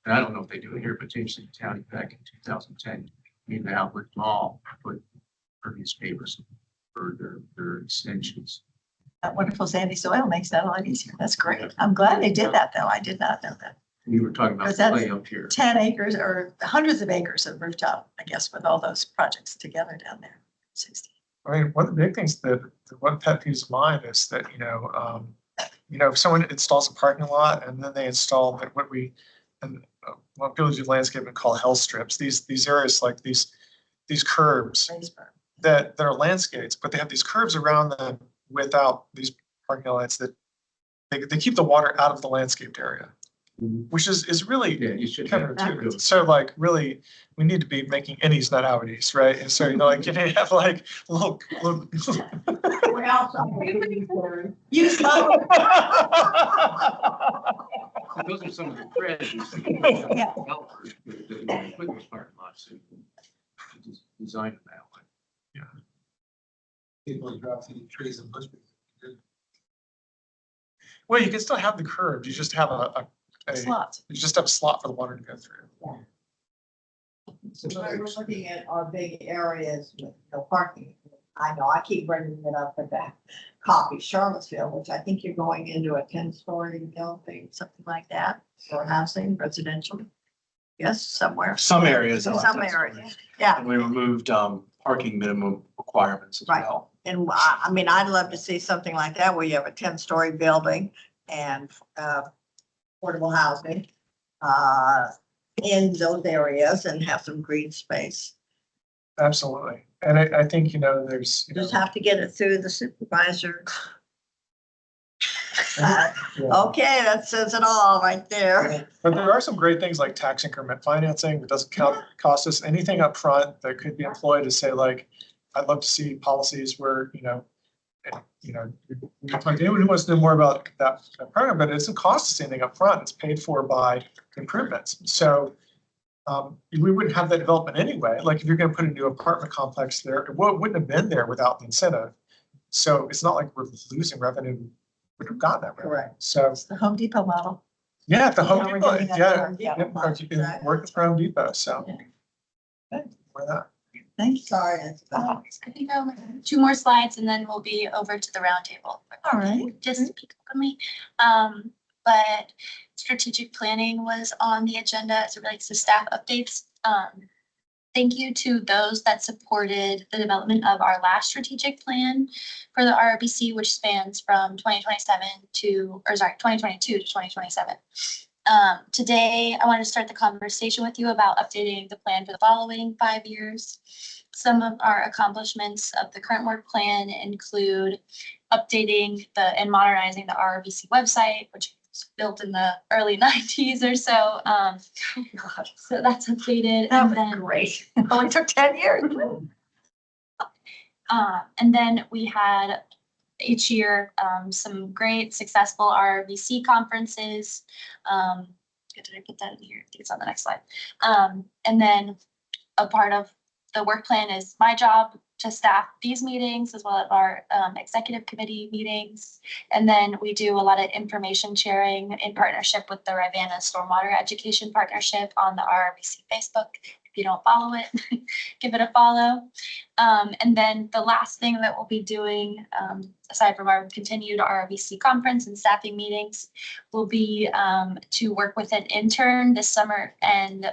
I don't know if they do it here, but James City County back in 2010, in the Outlet Mall, put impervious pavers for their extensions. That wonderful sandy soil makes that a lot easier. That's great. I'm glad they did that, though. I did not know that. We were talking about Because that's play up here. 10 acres or hundreds of acres of rooftop, I guess, with all those projects together down there. 60. I mean, one of the big things that one pet peeve of mine is that, if someone installs a parking lot and then they install what people do landscaping call hell strips, these areas like these curbs that are landscapes, but they have these curves around them without these parking lots that they keep the water out of the landscaped area, which is really Yeah, you should have counterintuitive. So like really, we need to be making innies, not outies, right? And so, like you have like little Well, somebody You saw Those are some of the strategies. Yeah. Developers that put those parking lots to design them that way. People drop any trees and bushes. well, you can still have the curve. You just have a slots. you just have a slot for the water to go through. We're looking at our big areas with no parking. I know I keep bringing it up at that copy Charlottesville, which I think you're going into a 10-story building, something like that, for housing, residential. Yes, somewhere. Some areas. Some areas, yeah. And we removed porking minimum requirements as Right. well. And I mean, I'd love to see something like that where you have a 10-story building and affordable housing in those areas and have some green space. Absolutely. And I think, there's, Just have to get it through the supervisor. yeah. Okay, that says it all right there. But there are some great things like tax increment financing that doesn't cost us anything up front that could be employed to say like, I'd love to see policies where, anyone who wants to know more about that program, but it doesn't cost us anything up front. It's paid for by improvements. So we wouldn't have that development anyway. Like if you're going to put a new apartment complex there, it wouldn't have been there without the incentive. So it's not like we're losing revenue. Would have gotten that revenue. Correct. So It's the Home Depot model. yeah, the Home Now we're Depot, getting that yeah, Home Depot yep, model. you can work with Home Depot. So Yeah. why not? Thank you. Sorry. I think 2 more slides and then we'll be over to the roundtable. All right. Just peek on me. But strategic planning was on the agenda as it relates to staff updates. Thank you to those that supported the development of our last strategic plan for the RRBC, which spans from 2022 to 2027. Today, I want to start the conversation with you about updating the plan for the following 5 years. Some of our accomplishments of the current work plan include updating and modernizing the RRBC website, which was built in the early 90s or so. So that's updated. That And was then, great. It only took 10 years. and then we had each year some great successful RRBC conferences. Did I put that in here? I think it's on the next slide. And then a part of the work plan is my job to staff these meetings as well as our executive committee meetings. And then we do a lot of information sharing in partnership with the Rivanna Stormwater Education Partnership on the RRBC Facebook. If you don't follow it, give it a follow. And then the last thing that we'll be doing, aside from our continued RRBC conference and staffing meetings, will be to work with an intern this summer and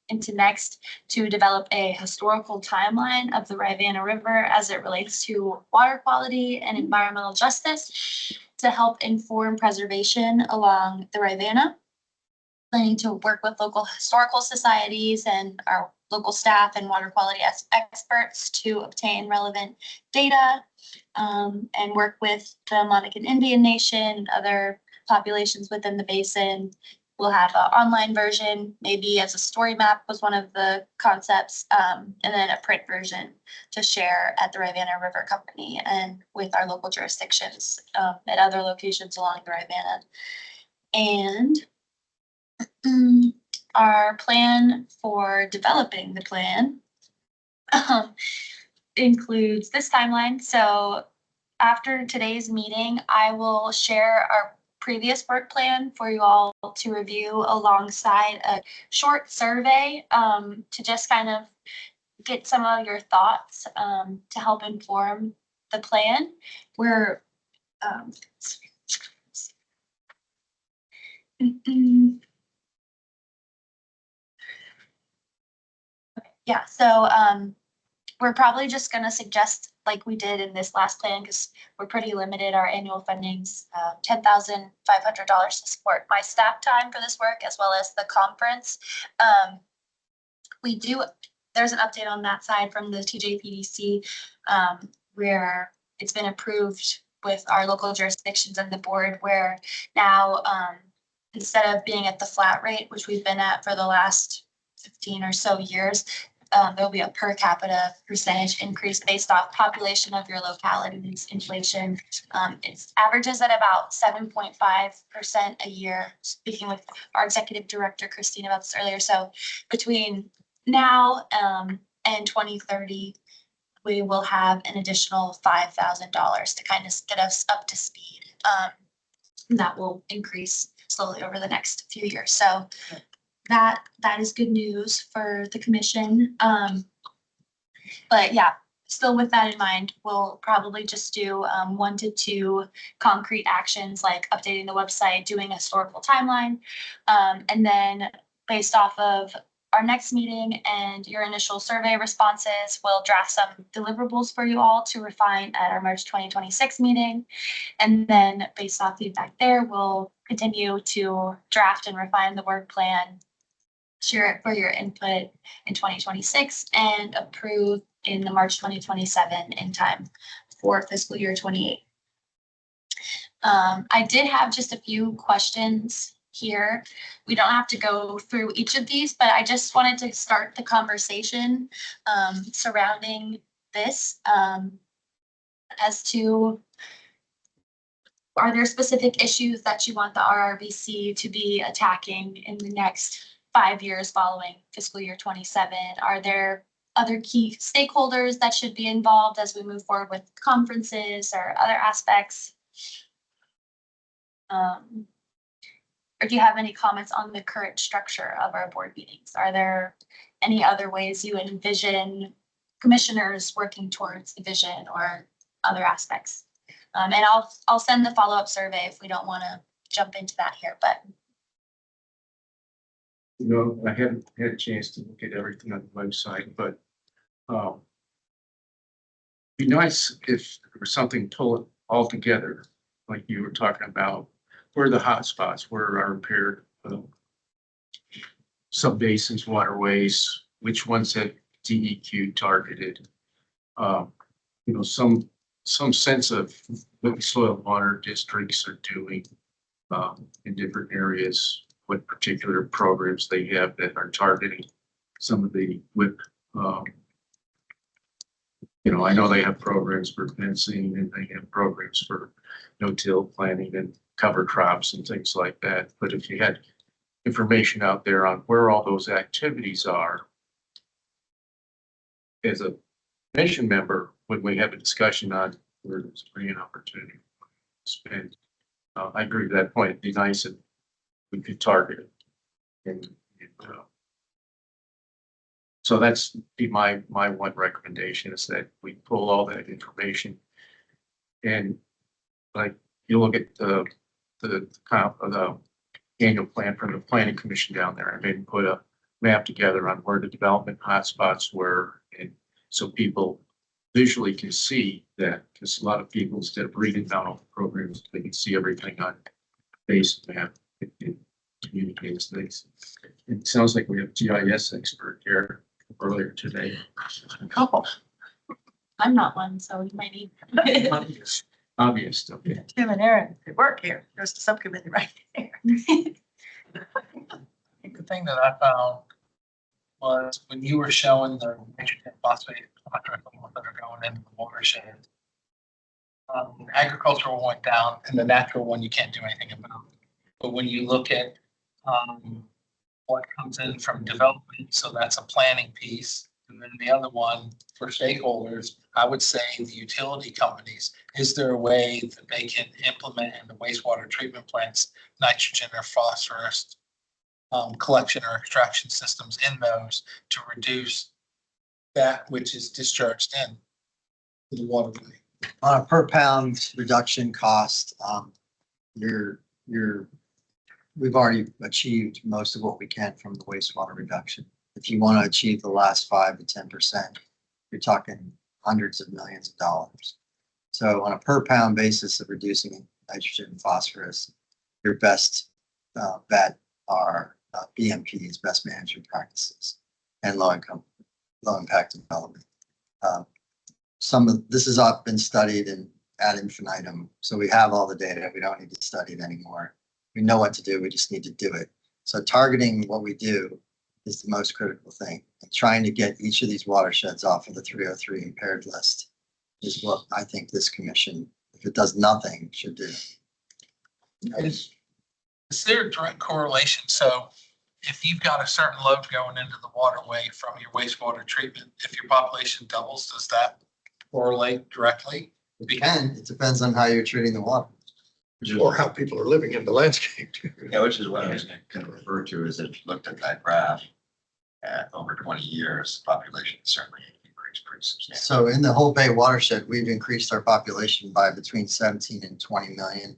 into next to develop a historical timeline of the Rivanna River as it relates to water quality and environmental justice to help inform preservation along the Rivanna. Planning to work with local historical societies and our local staff and water quality experts to obtain relevant data and work with the Monacan Indian Nation and other populations within the basin. We'll have an online version, maybe as a story map was one of the concepts, and then a print version to share at the Rivanna River Company and with our local jurisdictions at other locations along the Rivanna. And our plan for developing the plan includes this timeline. So after today's meeting, I will share our previous work plan for you all to review alongside a short survey to just kind of get some of your thoughts to help inform the plan. We're yeah, so we're probably just gonna suggest, like we did in this last plan, because we're pretty limited. Our annual funding's $10,500 to support my staff time for this work, as well as the conference. There's an update on that side from the TJPDC, where it's been approved with our local jurisdictions and the board, where now instead of being at the flat rate, which we've been at for the last 15 or so years, there'll be a per capita percentage increase based off population of your locality's inflation. It averages at about 7.5% a year. Speaking with our executive director, Christine, about this earlier. So between now and 2030, we will have an additional $5,000 to kind of get us up to speed. That will increase slowly over the next few years. So that is good news for the commission. But yeah, still with that in mind, we'll probably just do 1 to 2 concrete actions like updating the website, doing a historical timeline, and then based off of our next meeting and your initial survey responses, we'll draft some deliverables for you all to refine at our March 2026 meeting. And then based off feedback there, we'll continue to draft and refine the work plan, share it for your input in 2026, and approve in the March 2027 in time for fiscal year 28. I did have just a few questions here. We don't have to go through each of these, but I just wanted to start the conversation surrounding this as to, are there specific issues that you want the RRBC to be attacking in the next 5 years following fiscal year 27? Are there other key stakeholders that should be involved as we move forward with conferences or other aspects? Or do you have any comments on the current structure of our board meetings? Are there any other ways you envision commissioners working towards the vision or other aspects? And I'll send the follow-up survey if we don't want to jump into that here, but. You know, I haven't had a chance to look at everything on the website, but be nice if there was something told all together, like you were talking about. Where are the hot spots? Where are our repaired sub-basins, waterways? Which ones have DEQ targeted? You know, some sense of what the soil and water districts are doing in different areas, what particular programs they have that are targeting some of the WIP. You know, I know they have programs for fencing and they have programs for no-till planting and cover crops and things like that. But if you had information out there on where all those activities are, as a commission member, when we have a discussion on where there's an opportunity to spend, I agree with that point. It'd be nice if we could target it. And so that's be my one recommendation is that we pull all that information and like you look at the kind of the annual plan from the planning commission down there and maybe put a map together on where the development hotspots were. And so people visually can see that, because a lot of people, instead of reading down all the programs, they can see everything on base map. It communicates things. It sounds like we have GIS expert here earlier today. Couple. I'm not one, so you might need. Obvious, okay. Tim and Aaron, they work here. There's the subcommittee right there. I think the thing that I found was when you were showing the nitrogen phosphate electrical that are going into the watershed. Agricultural went down and the natural one you can't do anything about. But when you look at what comes in from development, so that's a planning piece. And then the other one for stakeholders, I would say the utility companies, is there a way that they can implement in the wastewater treatment plants, nitrogen or phosphorus collection or extraction systems in those to reduce that which is discharged in the waterway? On a per pound reduction cost, we've already achieved most of what we can from the wastewater reduction. If you want to achieve the last 5 to 10%, you're talking hundreds of millions of dollars. So on a per pound basis of reducing nitrogen and phosphorus, your best bet are BMPs, best management practices, and low impact development. This has all been studied and ad infinitum. So we have all the data. We don't need to study it anymore. We know what to do. We just need to do it. So targeting what we do is the most critical thing. And trying to get each of these watersheds off of the 303 impaired list is what I think this commission, if it does nothing, should do. Is there a direct correlation? So if you've got a certain load going into the waterway from your wastewater treatment, if your population doubles, does that correlate directly? It depends on how you're treating the water. Or how people are living in the landscape. Yeah, which is what I was going to refer to as it looked at that graph at over 20 years, population certainly increased pretty substantially. So in the whole Bay watershed, we've increased our population by between 17 and 20 million.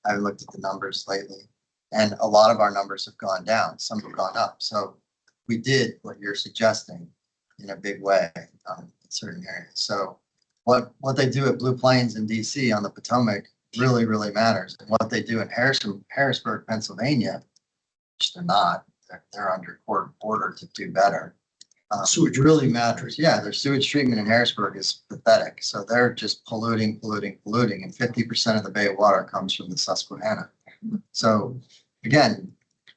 I haven't looked at the numbers lately, and a lot of our numbers have gone down. Some have gone up. So we did what you're suggesting in a big way in certain areas. So what they do at Blue Plains in DC on the Potomac really, really matters. And what they do in Harrisburg, Pennsylvania, which they're not, they're under court order to do better. Sewage really matters. Yeah, their sewage treatment in Harrisburg is pathetic. So they're just polluting, and 50% of the Bay water comes from the Susquehanna. So again,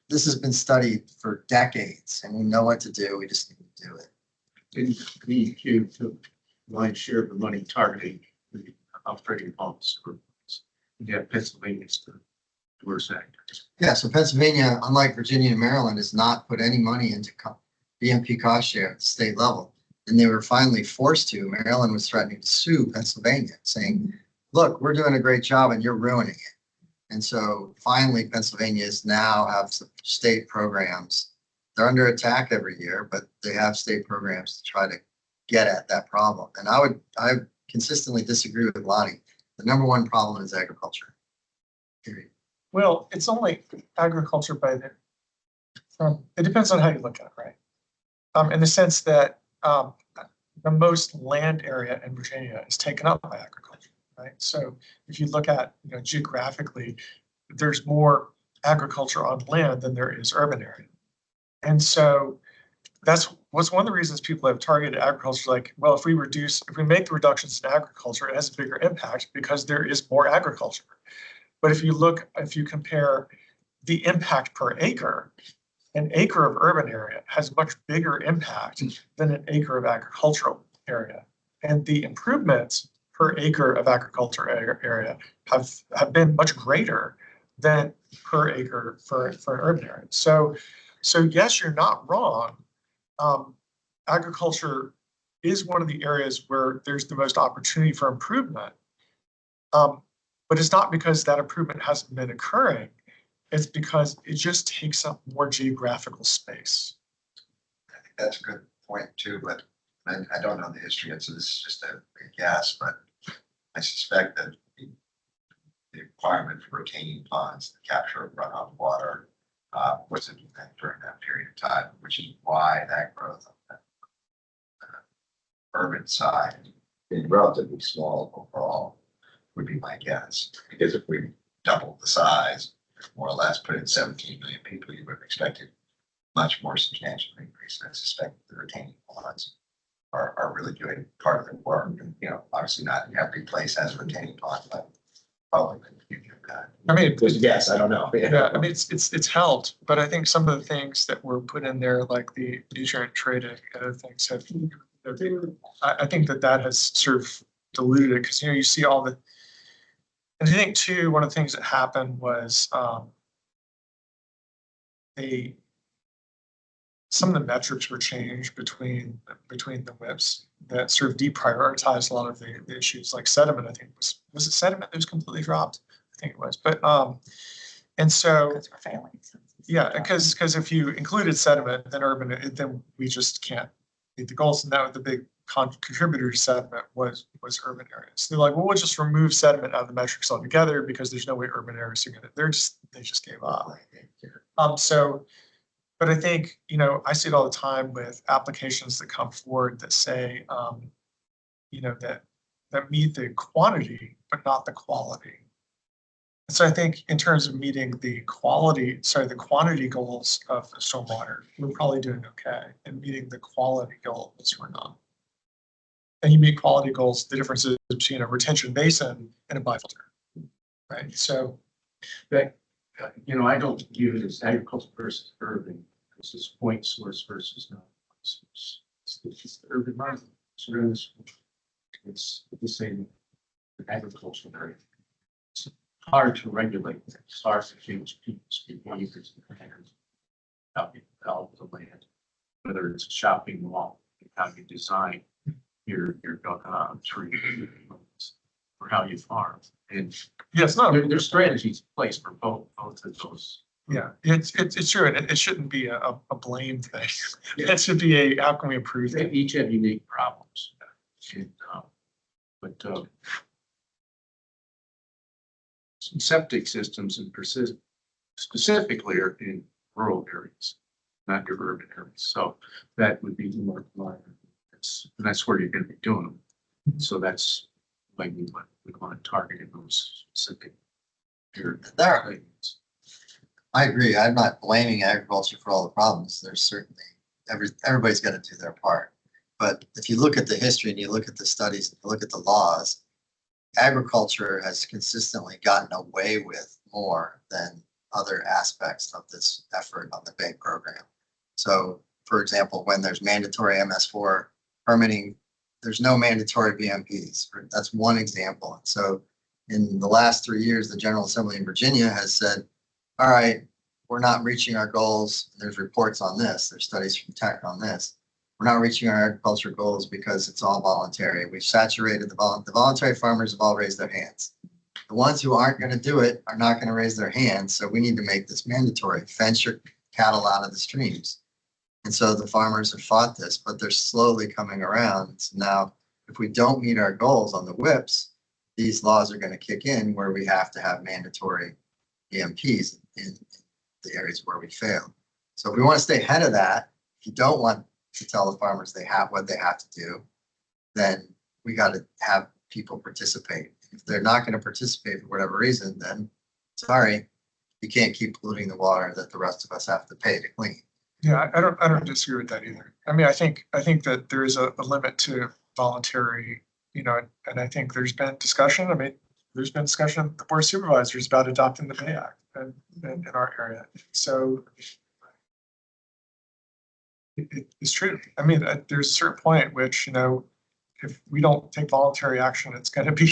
this has been studied for decades, and we know what to do. We just need to do it. Didn't the DEQ took lion's share of the money targeting the operating pumps? Yeah, Pennsylvania's the worst actors. Yeah, so Pennsylvania, unlike Virginia and Maryland, has not put any money into BMP cost share at the state level. And they were finally forced to. Maryland was threatening to sue Pennsylvania, saying, look, we're doing a great job and you're ruining it. And so finally, Pennsylvania's now have some state programs. They're under attack every year, but they have state programs to try to get at that problem. And I consistently disagree with Lonnie. The number one problem is agriculture. Period. Well, it's only agriculture it depends on how you look at it, right? In the sense that the most land area in Virginia is taken up by agriculture, right? So if you look at, geographically, there's more agriculture on land than there is urban area. And so that's what's one of the reasons people have targeted agriculture. Like, well, if we make the reductions in agriculture, it has a bigger impact because there is more agriculture. But if you compare the impact per acre, an acre of urban area has much bigger impact than an acre of agricultural area. And the improvements per acre of agriculture area have been much greater than per acre for an urban area. So yes, you're not wrong. Agriculture is one of the areas where there's the most opportunity for improvement. But it's not because that improvement hasn't been occurring. It's because it just takes up more geographical space. I think that's a good point too, but I don't know the history, and so this is just a guess, but I suspect that the requirement for retaining ponds to capture runoff water was in effect during that period of time, which is why that growth on the urban side is relatively small overall, would be my guess. Because if we doubled the size, more or less put in 17 million people, you would have expected much more substantial increase. I suspect the retaining ponds are really doing part of the work. And, you know, obviously not every place has a retaining pond, but probably in the future. I mean, Yes, I don't know. yeah, I mean, it's helped, but I think some of the things that were put in there, like the nutrient trading and other things have, I think that has sort of diluted it, because, you know, you see all the, and I think too, one of the things that happened was some of the metrics were changed between the WIPs that sort of deprioritized a lot of the issues, like sediment. I think was it sediment that was completely dropped? I think it was, but and so Because we're failing. yeah, because if you included sediment, then we just can't meet the goals, and that was the big contributor to sediment was urban areas. They're like, well, we'll just remove sediment out of the metrics altogether because there's no way urban areas are gonna. They just gave up. So, but I think, you know, I see it all the time with applications that come forward that say, you know, that meet the quantity but not the quality. So I think in terms of meeting the quantity goals of the stormwater, we're probably doing okay. And meeting the quality goals, we're not. And you meet quality goals, the difference is between a retention basin and a bifilter, right? So, You know, I don't view it as agriculture versus urban. This is point source versus non point source. It's the urban market. It's the same agricultural area. It's hard to regulate. It's hard to change people's behaviors and patterns. How you develop the land, whether it's a shopping mall, how you design your tree or how you farm. And yeah, it's not. there's strategies in place for both of those. Yeah, it's true, and it shouldn't be a blame thing. It should be a how can we improve They it? each have unique problems. And, but septic systems and specifically are in rural areas, not your urban areas. So that would be more minor. That's where you're going to be doing them. So that's like we want to target in those specific areas. I agree. I'm not blaming agriculture for all the problems. There's certainly everybody's got to do their part. But if you look at the history and you look at the studies, and you look at the laws, agriculture has consistently gotten away with more than other aspects of this effort on the bank program. So, for example, when there's mandatory MS4 permitting, there's no mandatory BMPs. That's one example. So in the last 3 years, the General Assembly in Virginia has said, all right, we're not reaching our goals. There's reports on this. There's studies from tech on this. We're not reaching our agriculture goals because it's all voluntary. We've saturated the voluntary farmers have all raised their hands. The ones who aren't going to do it are not going to raise their hands. So we need to make this mandatory. Fence your cattle out of the streams. And so the farmers have fought this, but they're slowly coming around. So now, if we don't meet our goals on the WIPs, these laws are going to kick in where we have to have mandatory EMPs in the areas where we fail. So if we want to stay ahead of that, if you don't want to tell the farmers what they have to do, then we got to have people participate. If they're not going to participate for whatever reason, then sorry, you can't keep polluting the water that the rest of us have to pay to clean. Yeah, I don't disagree with that either. I mean, I think that there is a limit to voluntary, you know, and I think there's been discussion. I mean, there's been discussion of the board of supervisors about adopting the Bay Act in our area. So it's true. I mean, there's a certain point at which, you know, if we don't take voluntary action, it's going to be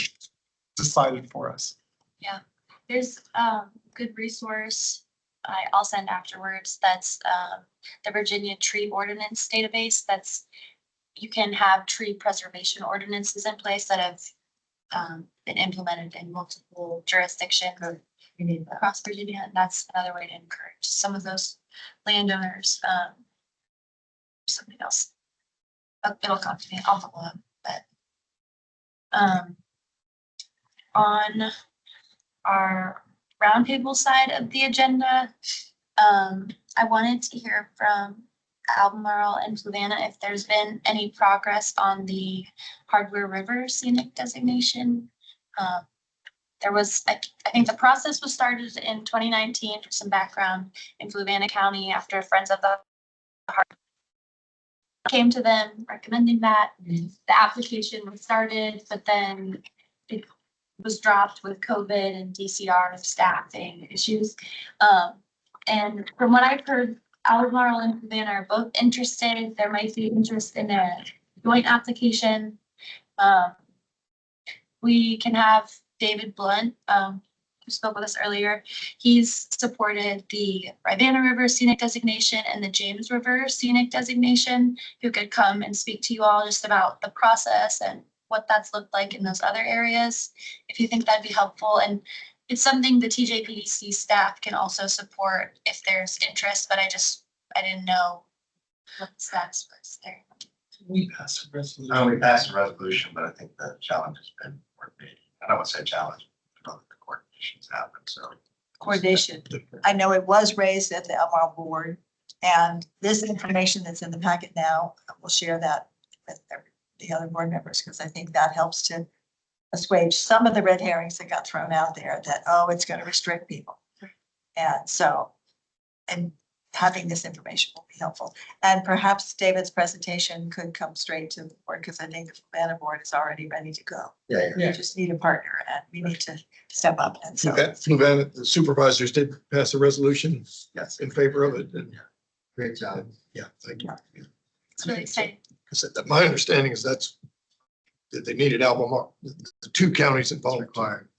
decided for us. Yeah, there's good resource I'll send afterwards. That's the Virginia Tree Ordinance Database. That's you can have tree preservation ordinances in place that have been implemented in multiple jurisdictions across Virginia. And that's another way to encourage some of those landowners. Something else. It'll come to me. I'll follow up. But on our roundtable side of the agenda, I wanted to hear from Albemarle and Fluvanna if there's been any progress on the Hardware River scenic designation. There was, I think the process was started in 2019 for some background in Fluvanna County after Friends of the Heart came to them recommending that. The application was started, but then it was dropped with COVID and DCR staffing issues. And from what I've heard, Albemarle and Fluvanna are both interested. There might be interest in a joint application. We can have David Blunt, who spoke with us earlier. He's supported the Rivanna River scenic designation and the James River scenic designation, who could come and speak to you all just about the process and what that's looked like in those other areas, if you think that'd be helpful. And it's something the TJPDC staff can also support if there's interest, but I didn't know what the status was there. We passed a resolution. We passed a resolution, but I think the challenge has been coordinated. I don't want to say challenge, I don't think the coordination's happened, so. Coordination. I know it was raised at the Albemarle board, and this information that's in the packet now, we'll share that with the other board members, because I think that helps to assuage some of the red herrings that got thrown out there that, oh, it's going to restrict people. And so, and having this information will be helpful. And perhaps David's presentation could come straight to the board, because I think the Fluvanna board is already ready to go. Yeah, We just need a partner, and we need to step up. And so, Fluvanna, the supervisors did pass a resolution yes, in favor of it, and great job. yeah, thank you. It's really exciting. I said that my understanding is that they needed Albemarle, the two counties involved. Required.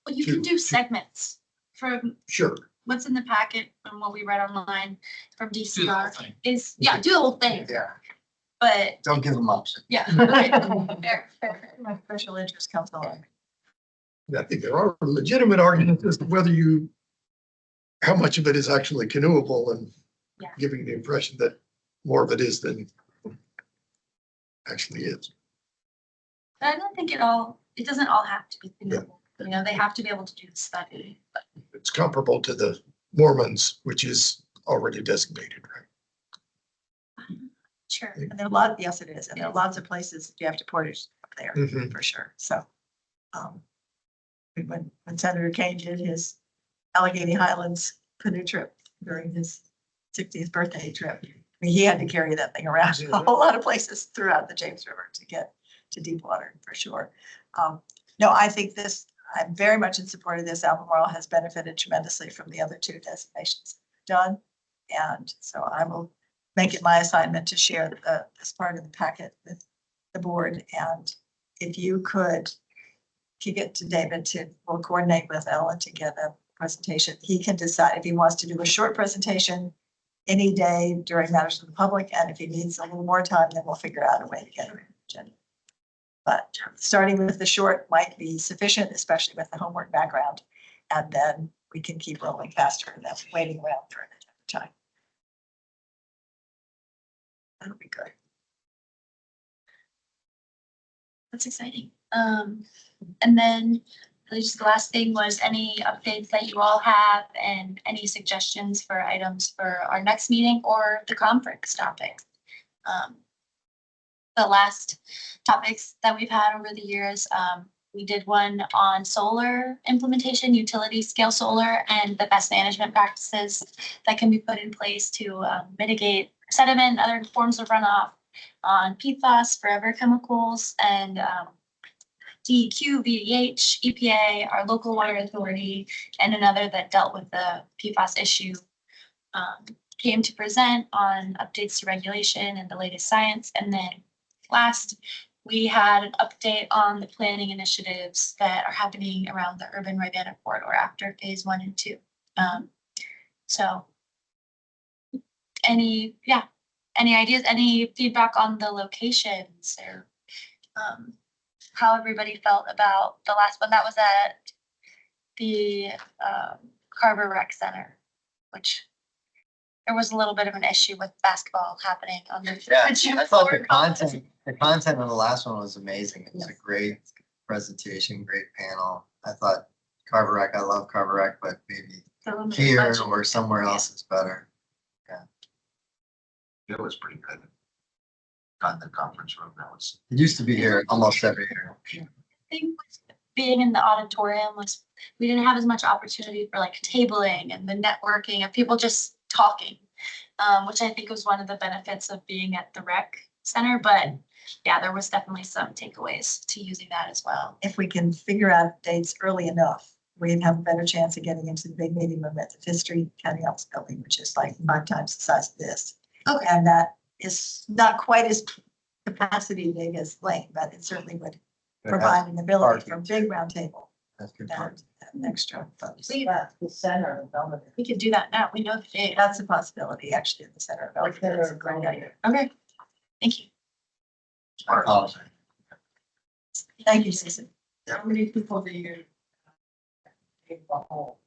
Well, you can do segments from Sure. what's in the packet and what we read online from Do the whole DCR thing. is, yeah, do the whole thing, Yeah, but don't give them up. yeah. Okay. Fair. my special interest comes along. I think there are legitimate arguments as to whether how much of it is actually canoeable, and Yeah. giving the impression that more of it is than actually is. But I don't think it doesn't all have to be renewable. You know, they have to be able to do the study. But It's comparable to the Mormons, which is already designated, right? sure. And there are a lot, yes, it is. And there are lots of places you have to portage up there Mhm. for sure. So, when Senator Kane did his Allegheny Highlands canoe trip during his 60th birthday trip, I mean, he had to carry that thing around a whole lot of places throughout the James River to get to deep water for sure. No, I think I'm very much in support of this. Albemarle has benefited tremendously from the other two designations done. And so I will make it my assignment to share this part of the packet with the board. And if you could kick it to David we'll coordinate with Ellen to get a presentation. He can decide if he wants to do a short presentation any day during matters of the public. And if he needs a little more time, then we'll figure out a way to get it in the agenda. But starting with the short might be sufficient, especially with the homework background. And then we can keep rolling faster than waiting around for an agenda time. That'll be good. That's exciting. And then just the last thing was any updates that you all have and any suggestions for items for our next meeting or the conference topics. The last topics that we've had over the years, we did one on solar implementation, utility scale solar, and the best management practices that can be put in place to mitigate sediment and other forms of runoff, on PFAS, forever chemicals, and DEQ, VDH, EPA, our local water authority, and another that dealt with the PFAS issue, came to present on updates to regulation and the latest science. And then last, we had an update on the planning initiatives that are happening around the urban Rivanna corridor after phase 1 and 2. So any any ideas, any feedback on the locations or how everybody felt about the last one that was at the Carver Rec Center, which there was a little bit of an issue with basketball happening on the Yeah, gym I thought floor. the content on the last one was amazing. It was a great presentation, great panel. I thought Carver Rec, I love Carver Rec, but maybe The limited here budget. or somewhere else is better. It was pretty good. On the conference room, that was. It used to be here almost every year. I think with being in the auditorium was, we didn't have as much opportunity for like tabling and the networking of people just talking, which I think was one of the benefits of being at the rec center. But yeah, there was definitely some takeaways to using that as well. If we can figure out dates early enough, we'd have a better chance of getting into the big meeting room at the Fifth Street County Office Building, which is like 5 times the size of this. Okay. And that is not quite as capacity big as Lane, but it certainly would provide an ability for a big round table That's good. part. and an extra folks. That's the center of Belvedere. We could do that now. We know the date. That's a possibility, actually, at the center of Right there, That's a great idea. Okay. Thank you. I apologize. Thank you, Susan. How many people do you? Take the whole?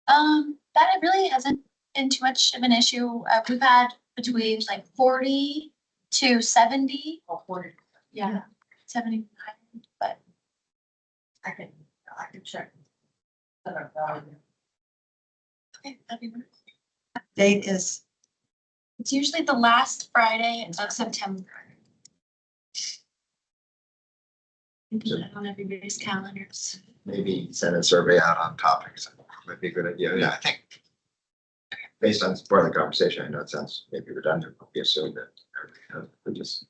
That it really hasn't been too much of an issue. We've had between like 40 to 70. Oh, 40. Yeah, 79, but I can check. Center of Belvedere. okay, that'd be wonderful. Date is, It's usually the last Friday of September. We can put it on everybody's calendars. Maybe send a survey out on topics. Might be a good idea. Yeah, I think. Based on part of the conversation, I know it sounds maybe redundant, but we assume that we just.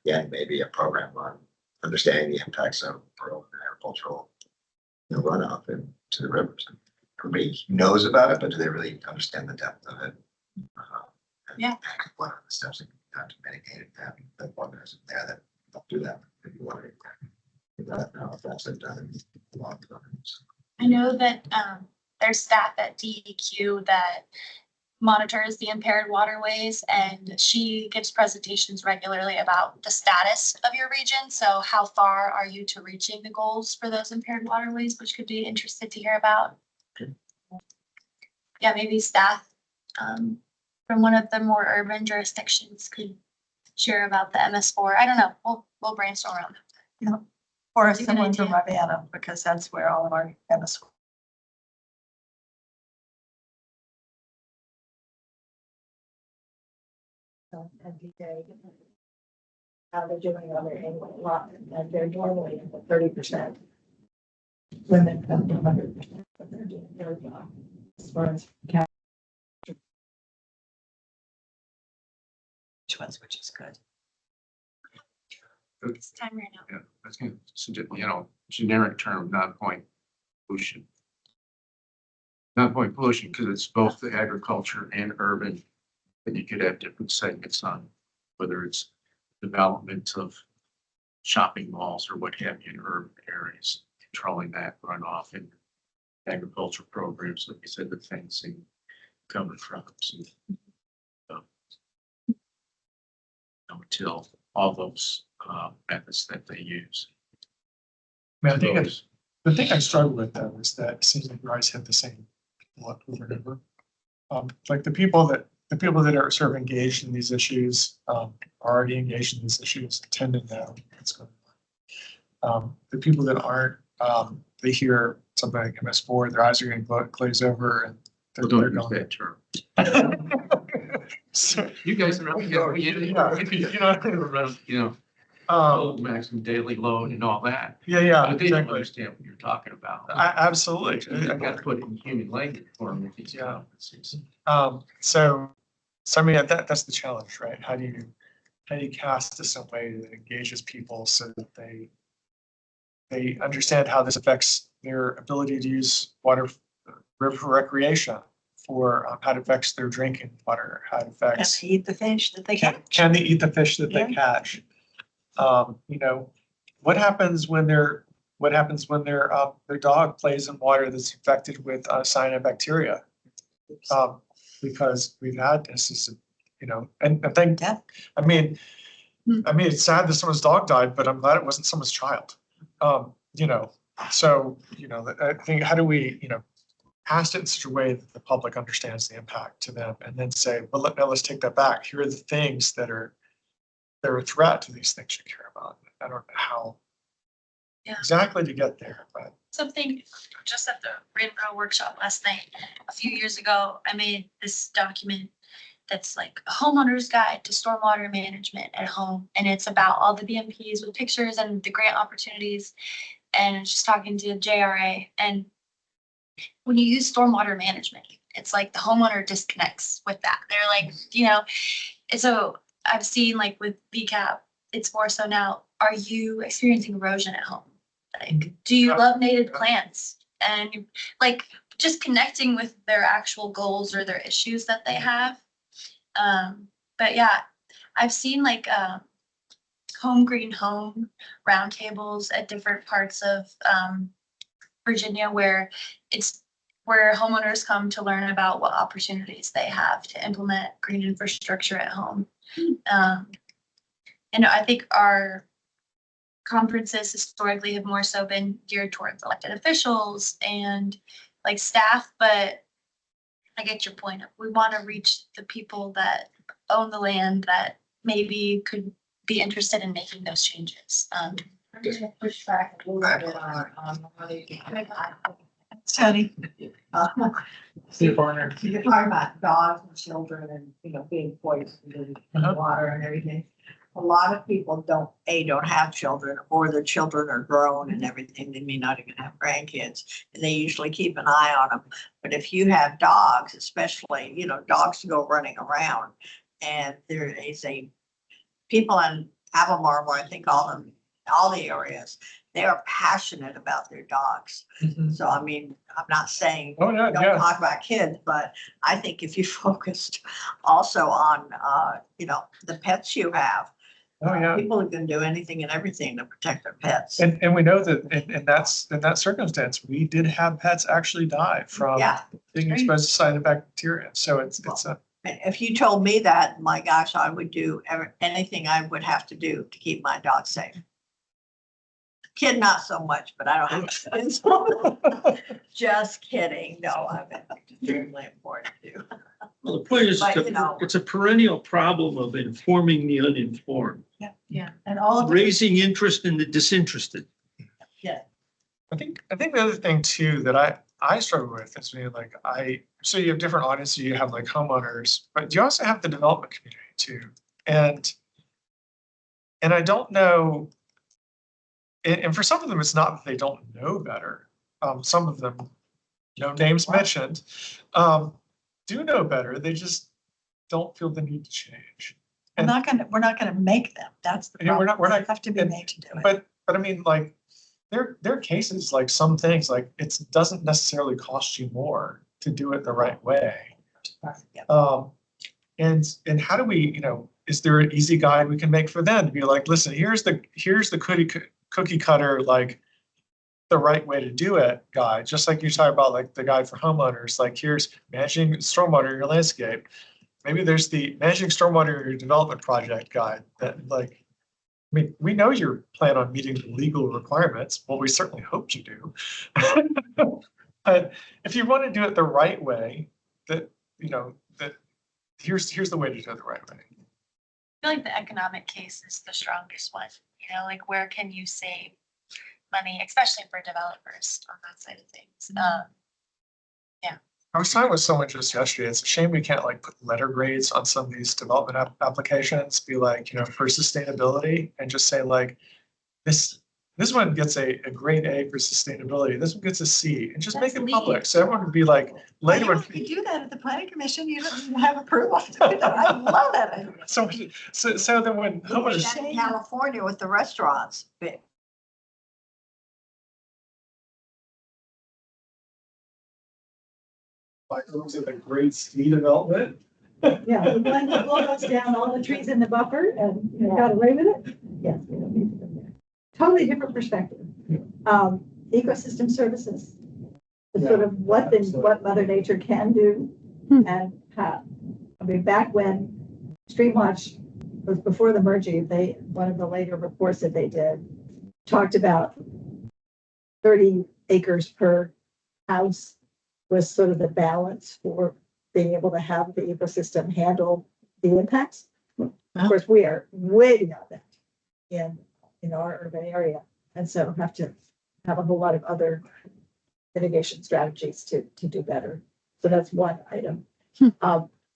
Again, maybe a program on understanding the impacts of rural and agricultural. Runoff into the rivers. Everybody knows about it, but do they really understand the depth of it? Yeah. And what are the steps that can be done to mitigate it? That organism there that don't do that. If you want to. If that's done in a long time. So. I know that there's staff at DEQ that monitors the impaired waterways, and she gives presentations regularly about the status of your region. So how far are you to reaching the goals for those impaired waterways, which could be interested to hear about. Okay. Yeah, maybe staff from one of the more urban jurisdictions could share about the MS4. I don't know. We'll brainstorm around that. or That's a good someone from idea. Rivanna, because that's where all of our MS. How they're doing on their annual lot, and they're normally 30%. Women come to 100%, but they're doing very well. As far as Which is good. It's time right now. Yeah, that's gonna suggest, generic term, non-point pollution. Non-point pollution, because it's both the agriculture and urban, that you could have different segments on, whether it's development of shopping malls or what have you in urban areas, controlling that runoff and agricultural programs, like you said, the fencing, cover crops and until all those methods that they use. I mean, I think the thing I struggle with though is that it seems like you always hit the same block over and over. Like the people that are sort of engaged in these issues, are already engaged in these issues, tend to know what's going on. The people that aren't, they hear something like MS4, their eyes are going to glaze over and they're Don't use going. that term. So, You guys are, maximum daily load and all that. yeah, But they don't exactly. understand what you're talking about. Absolutely. You got to put it in human language for them with these Yeah. conferences. So I mean, that's the challenge, right? How do you cast this in a way that engages people so that they understand how this affects their ability to use water, river for recreation, for how it affects their drinking water, how it And affects, they eat the fish that they catch. can they eat the fish that they catch? What happens when their dog plays in water that's infected with cyanobacteria? Because we've had, this is and thank, Yeah. I mean, it's sad that someone's dog died, but I'm glad it wasn't someone's child. So, I think, how do we, cast it in such a way that the public understands the impact to them, and then say, well, let's take that back. Here are the things they're a threat to these things you care about. I don't know how exactly to get there, but. Something just at the Rainbow workshop last night, a few years ago, I made this document that's like a homeowner's guide to stormwater management at home. And it's about all the BMPs with pictures and the grant opportunities. And just talking to JRA, and when you use stormwater management, it's like the homeowner disconnects with that. They're like, and so I've seen like with BCAP, it's more so now, are you experiencing erosion at home? Like, do you love native plants? And like just connecting with their actual goals or their issues that they have. But yeah, I've seen like home green home roundtables at different parts of Virginia where homeowners come to learn about what opportunities they have to implement green infrastructure at home. And I think our conferences historically have more so been geared towards elected officials and like staff, but I get your point. We want to reach the people that own the land that maybe could be interested in making those changes. I'm gonna push back a little bit on Tony. Steve Barner. You're talking about dogs and children and, being poisoned in water and everything. A lot of people don't have children, or their children are grown and everything. They may not even have grandkids, and they usually keep an eye on them. But if you have dogs, especially, dogs to go running around, and there is people in Albemarle, I think all the areas, they are passionate about their dogs. So, I mean, I'm not saying don't talk about kids, but I think if you focused also on, the pets you have, people are going to do anything and everything to protect their pets. And we know that in that circumstance, we did have pets actually die from being exposed to cyanobacteria. So it's if you told me that, my gosh, I would do anything I would have to do to keep my dog safe. Kid, not so much, but I don't have kids. Just kidding. No, I mean, it's extremely important too. Well, the point is, But, it's a perennial problem of informing the uninformed, Yeah. And all of raising interest in the disinterested. Yeah. I think the other thing too that I struggle with is so you have different audiences, you have like homeowners, but you also have the development community too. And I don't know, and for some of them, it's not that they don't know better. Some of them, no names mentioned, do know better. They just don't feel the need to change. we're not gonna make them. That's the problem. We're not They have to be made to do it. But I mean, like, there are cases like some things like it doesn't necessarily cost you more to do it the right way. And how do we, is there an easy guide we can make for them to be like, listen, here's the cookie cutter, like the right way to do it guide, just like you talk about like the guide for homeowners, like here's managing stormwater in your landscape. Maybe there's the managing stormwater in your development project guide that like, I mean, we know you plan on meeting the legal requirements. Well, we certainly hope you do. But if you want to do it the right way, that here's the way to do it the right way. I feel like the economic case is the strongest one, like where can you save money, especially for developers on that side of things. I was talking with someone just yesterday. It's a shame we can't like put letter grades on some of these development applications, be like, for sustainability, and just say like, this one gets a grade A for sustainability. This one gets a C, and just make it public. So everyone would be like, later. You can do that at the planning commission. You don't even have approval to do that. I love that idea. So then when We did that in California with the restaurants. like looks at the grade C development. Yeah, the one that blows down all the trees in the buffer and got away with it. Yes, we don't need to go there. Totally different perspective. Ecosystem services, the sort of what Mother Nature can do and how. I mean, back when Streamwatch was before the merging. One of the later reports that they did talked about 30 acres per house was sort of the balance for being able to have the ecosystem handle the impacts. Of course, we are way beyond that in our urban area. And so have to have a whole lot of other mitigation strategies to do better. So that's one item.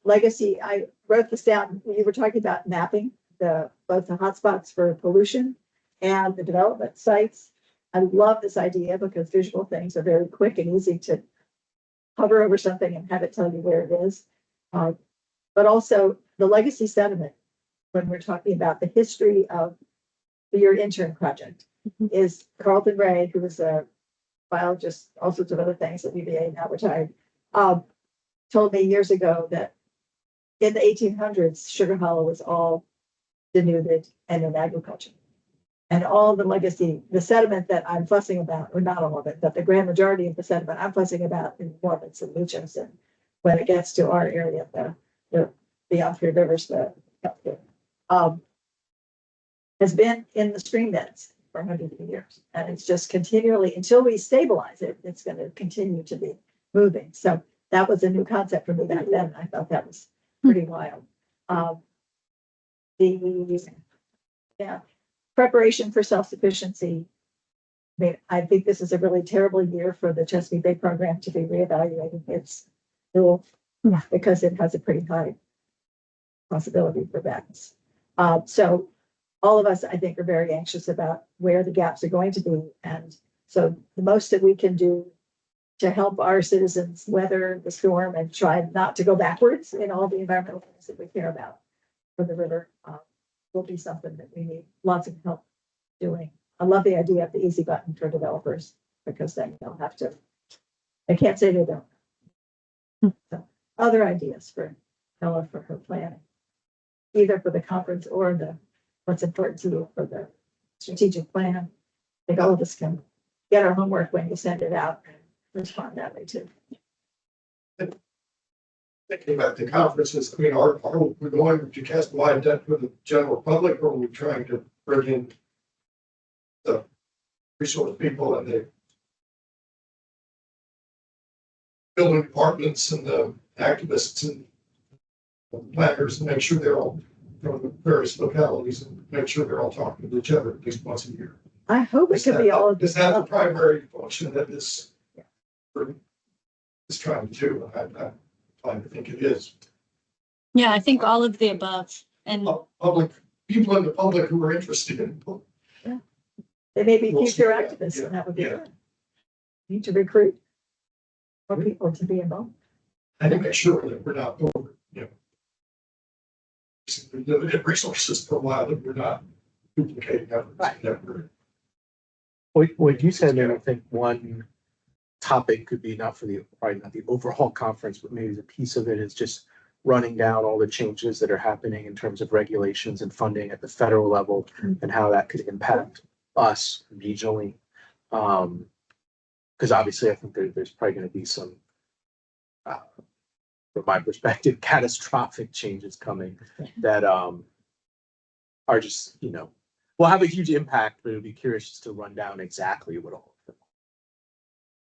Legacy, I wrote this down. You were talking about mapping both the hotspots for pollution and the development sites. I love this idea because visual things are very quick and easy to hover over something and have it tell you where it is. But also the legacy sediment, when we're talking about the history of your intern project, is Carlton Ray, who was a biologist, all sorts of other things at UVA, now retired, told me years ago that in the 1800s, Sugar Hollow was all denuded and in agriculture. And all the legacy, the sediment that I'm fussing about, or not all of it, but the grand majority of the sediment I'm fussing about in Mormons and Luchos, and when it gets to our area, the beyond Three Rivers, has been in the stream beds for hundreds of years. And it's just continually, until we stabilize it, it's going to continue to be moving. So that was a new concept for me back then. I thought that was pretty wild. Preparation for self-sufficiency. I mean, I think this is a really terrible year for the Chesapeake Bay program to be reevaluating its rule because it has a pretty high possibility for that. So all of us, I think, are very anxious about where the gaps are going to be. And so the most that we can do to help our citizens weather the storm and try not to go backwards in all the environmental things that we care about for the river will be something that we need lots of help doing. I love the idea of the easy button for developers because then they'll have to, they can't say they don't. So other ideas for Ella for her planning, either for the conference or what's important to you for the strategic plan. I think all of us can get our homework when you send it out and respond that way too. Thinking about the conferences, I mean, are we going to cast wide net for the general public, or are we trying to bring in the resource people and the building departments and the activists and planners and make sure they're all from the various localities and make sure they're all talking to each other at least once a year? I hope it can be all of Is this. that the primary function that this is trying to do? I think it is. Yeah, I think all of the above. And Public, people in the public who are interested in. They may be We'll future see. activists, Yeah, and that would be yeah. good. Need to recruit more people to be involved. And to make sure that we're not over, limited resources for a while, that we're not duplicating efforts. Right. What you said, and I think one topic could be probably not the overall conference, but maybe the piece of it is just running down all the changes that are happening in terms of regulations and funding at the federal level and how that could impact us regionally. Because obviously I think there's probably going to be some, from my perspective, catastrophic changes coming that are just, will have a huge impact, but it would be curious just to run down exactly what all of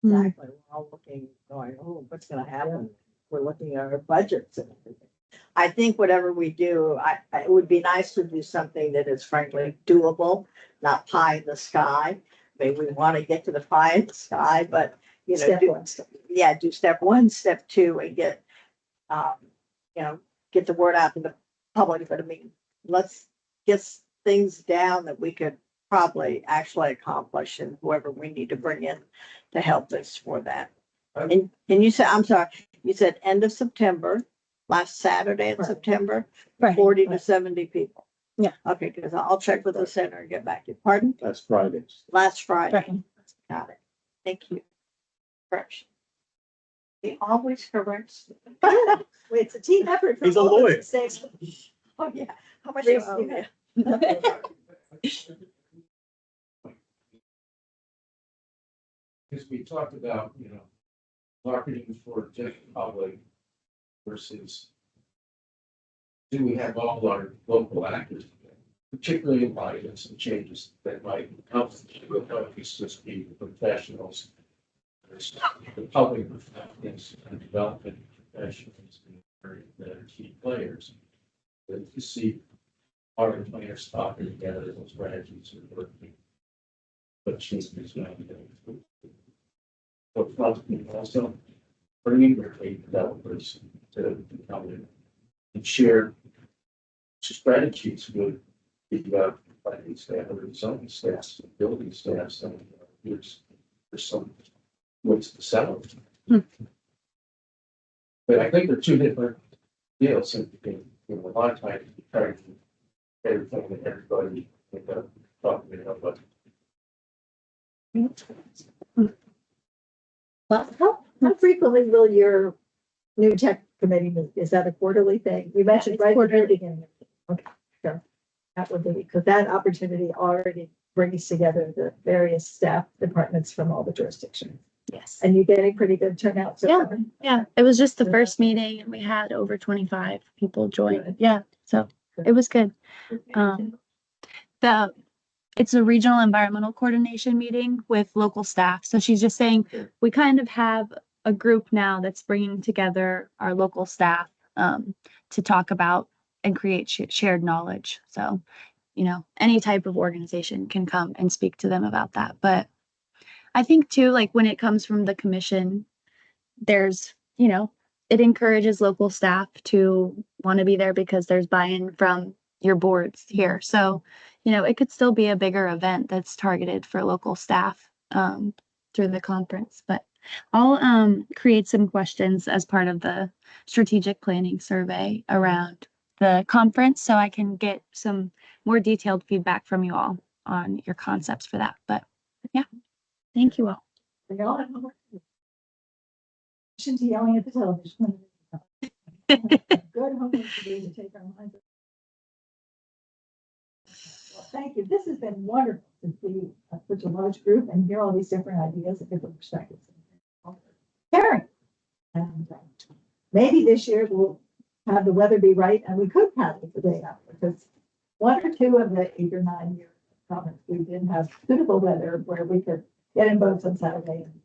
them. Exactly. We're all looking, going, oh, what's gonna happen? We're looking at our budgets and everything. I think whatever we do, it would be nice to do something that is frankly doable, not pie in the sky. Maybe we want to get to the pie in the sky, but Step one, do step one, step two, and get get the word out to the public. But I mean, let's get things down that we could probably actually accomplish, and whoever we need to bring in to help us for that. And you said, I'm sorry, you said end of September, last Saturday in Right. September, Right. 40 to 70 people. Yeah. Okay, because I'll check with the center and get back to you. Pardon? That's Fridays. Last Friday. Right. Got it. Thank you. Correction. He always corrects. It's a team effort. from He's a all of us lawyer. to say, Oh, yeah. How much? Raise Oh, the- yeah. Because we talked about, marketing for general public versus do we have all our local actors, particularly in light of some changes that might come with focus just be professionals. The public reflectors and development professionals that are key players. But to see our players talking together, those strategies are working. But changes now. But also bringing their key developers to come in and share strategies with the planning staff or zoning staffs, building staffs, and there's some ways to sell it. But I think they're two different deals, and a lot of times you try to do everything that everybody talking about, but Well, how frequently will your new tech committee meet? Is that a quarterly thing? You mentioned right at the very beginning. Okay, sure. That would be, because that opportunity already brings together the various staff departments from all the jurisdictions. Yes. And you're getting pretty good turnout. So Yeah. far? Yeah, it was just the first meeting and we had over 25 people join. Yeah, so it was good. It's a regional environmental coordination meeting with local staff. So she's just saying we kind of have a group now that's bringing together our local staff to talk about and create shared knowledge. So, any type of organization can come and speak to them about that. But I think too, like when it comes from the commission, there's, it encourages local staff to want to be there because there's buy-in from your boards here. So, it could still be a bigger event that's targeted for local staff through the conference. But I'll create some questions as part of the strategic planning survey around the conference so I can get some more detailed feedback from you all on your concepts for that. But yeah, thank you all. They all have homework. Shouldn't be yelling at the television. Good homework to do to take our minds. Well, thank you. This has been wonderful to see such a large group and hear all these different ideas and different perspectives. Karen, and maybe this year we'll have the weather be right and we could have it the day after, because 1 or 2 of the 8 or 9 year conference we did have suitable weather where we could get in boats on Saturday. And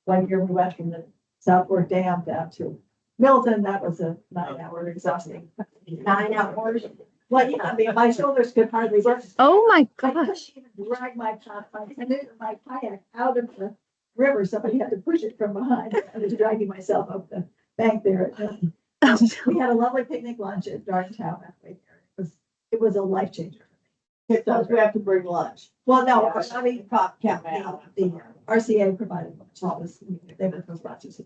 1 year we went from the South Fork Dam down to Milton. That was a 9-hour exhausting. 9 hours. Well, yeah, I mean, my shoulders could hardly work. Oh my I couldn't gosh. even drag my canoe, my kayak out of the river. Somebody had to push it from behind. I was dragging myself up the bank there. We had a lovely picnic lunch at Darktown halfway there. It was a life changer. Sometimes we have to bring lunch. Well, no, I mean, the RCA provided lunch. All this, they were those lunches.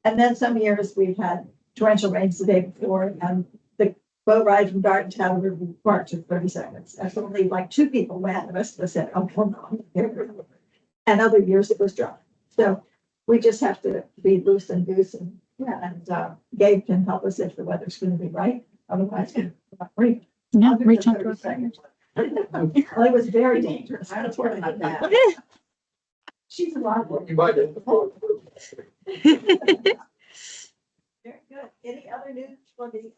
And then some years we've had torrential rains the day before, and the boat ride from Darktown to River Park took 30 seconds. And only like 2 people went. The rest of us said, "Oh, hold on." And other years it was dry. So we just have to be loose and goose, and Gabe can help us if the weather's going to be right. Otherwise, we're not free. Yeah, reach out to us. Well, it was very dangerous. I don't worry about that. She's a lot. You might have. Very good. Any other news for the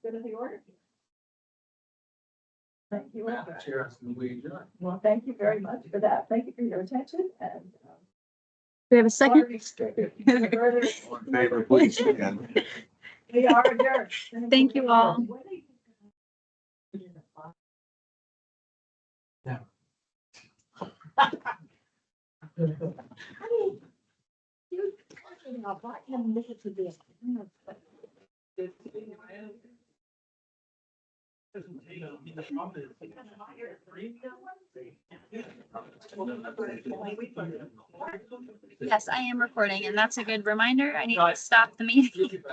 good of the order? Thank you. Well, thank you very much for that. Thank you for your attention and. We have a second. Favor, please, again. We are adjourned. Thank you all. Yes, I am recording, and that's a good reminder. I need to stop the meeting.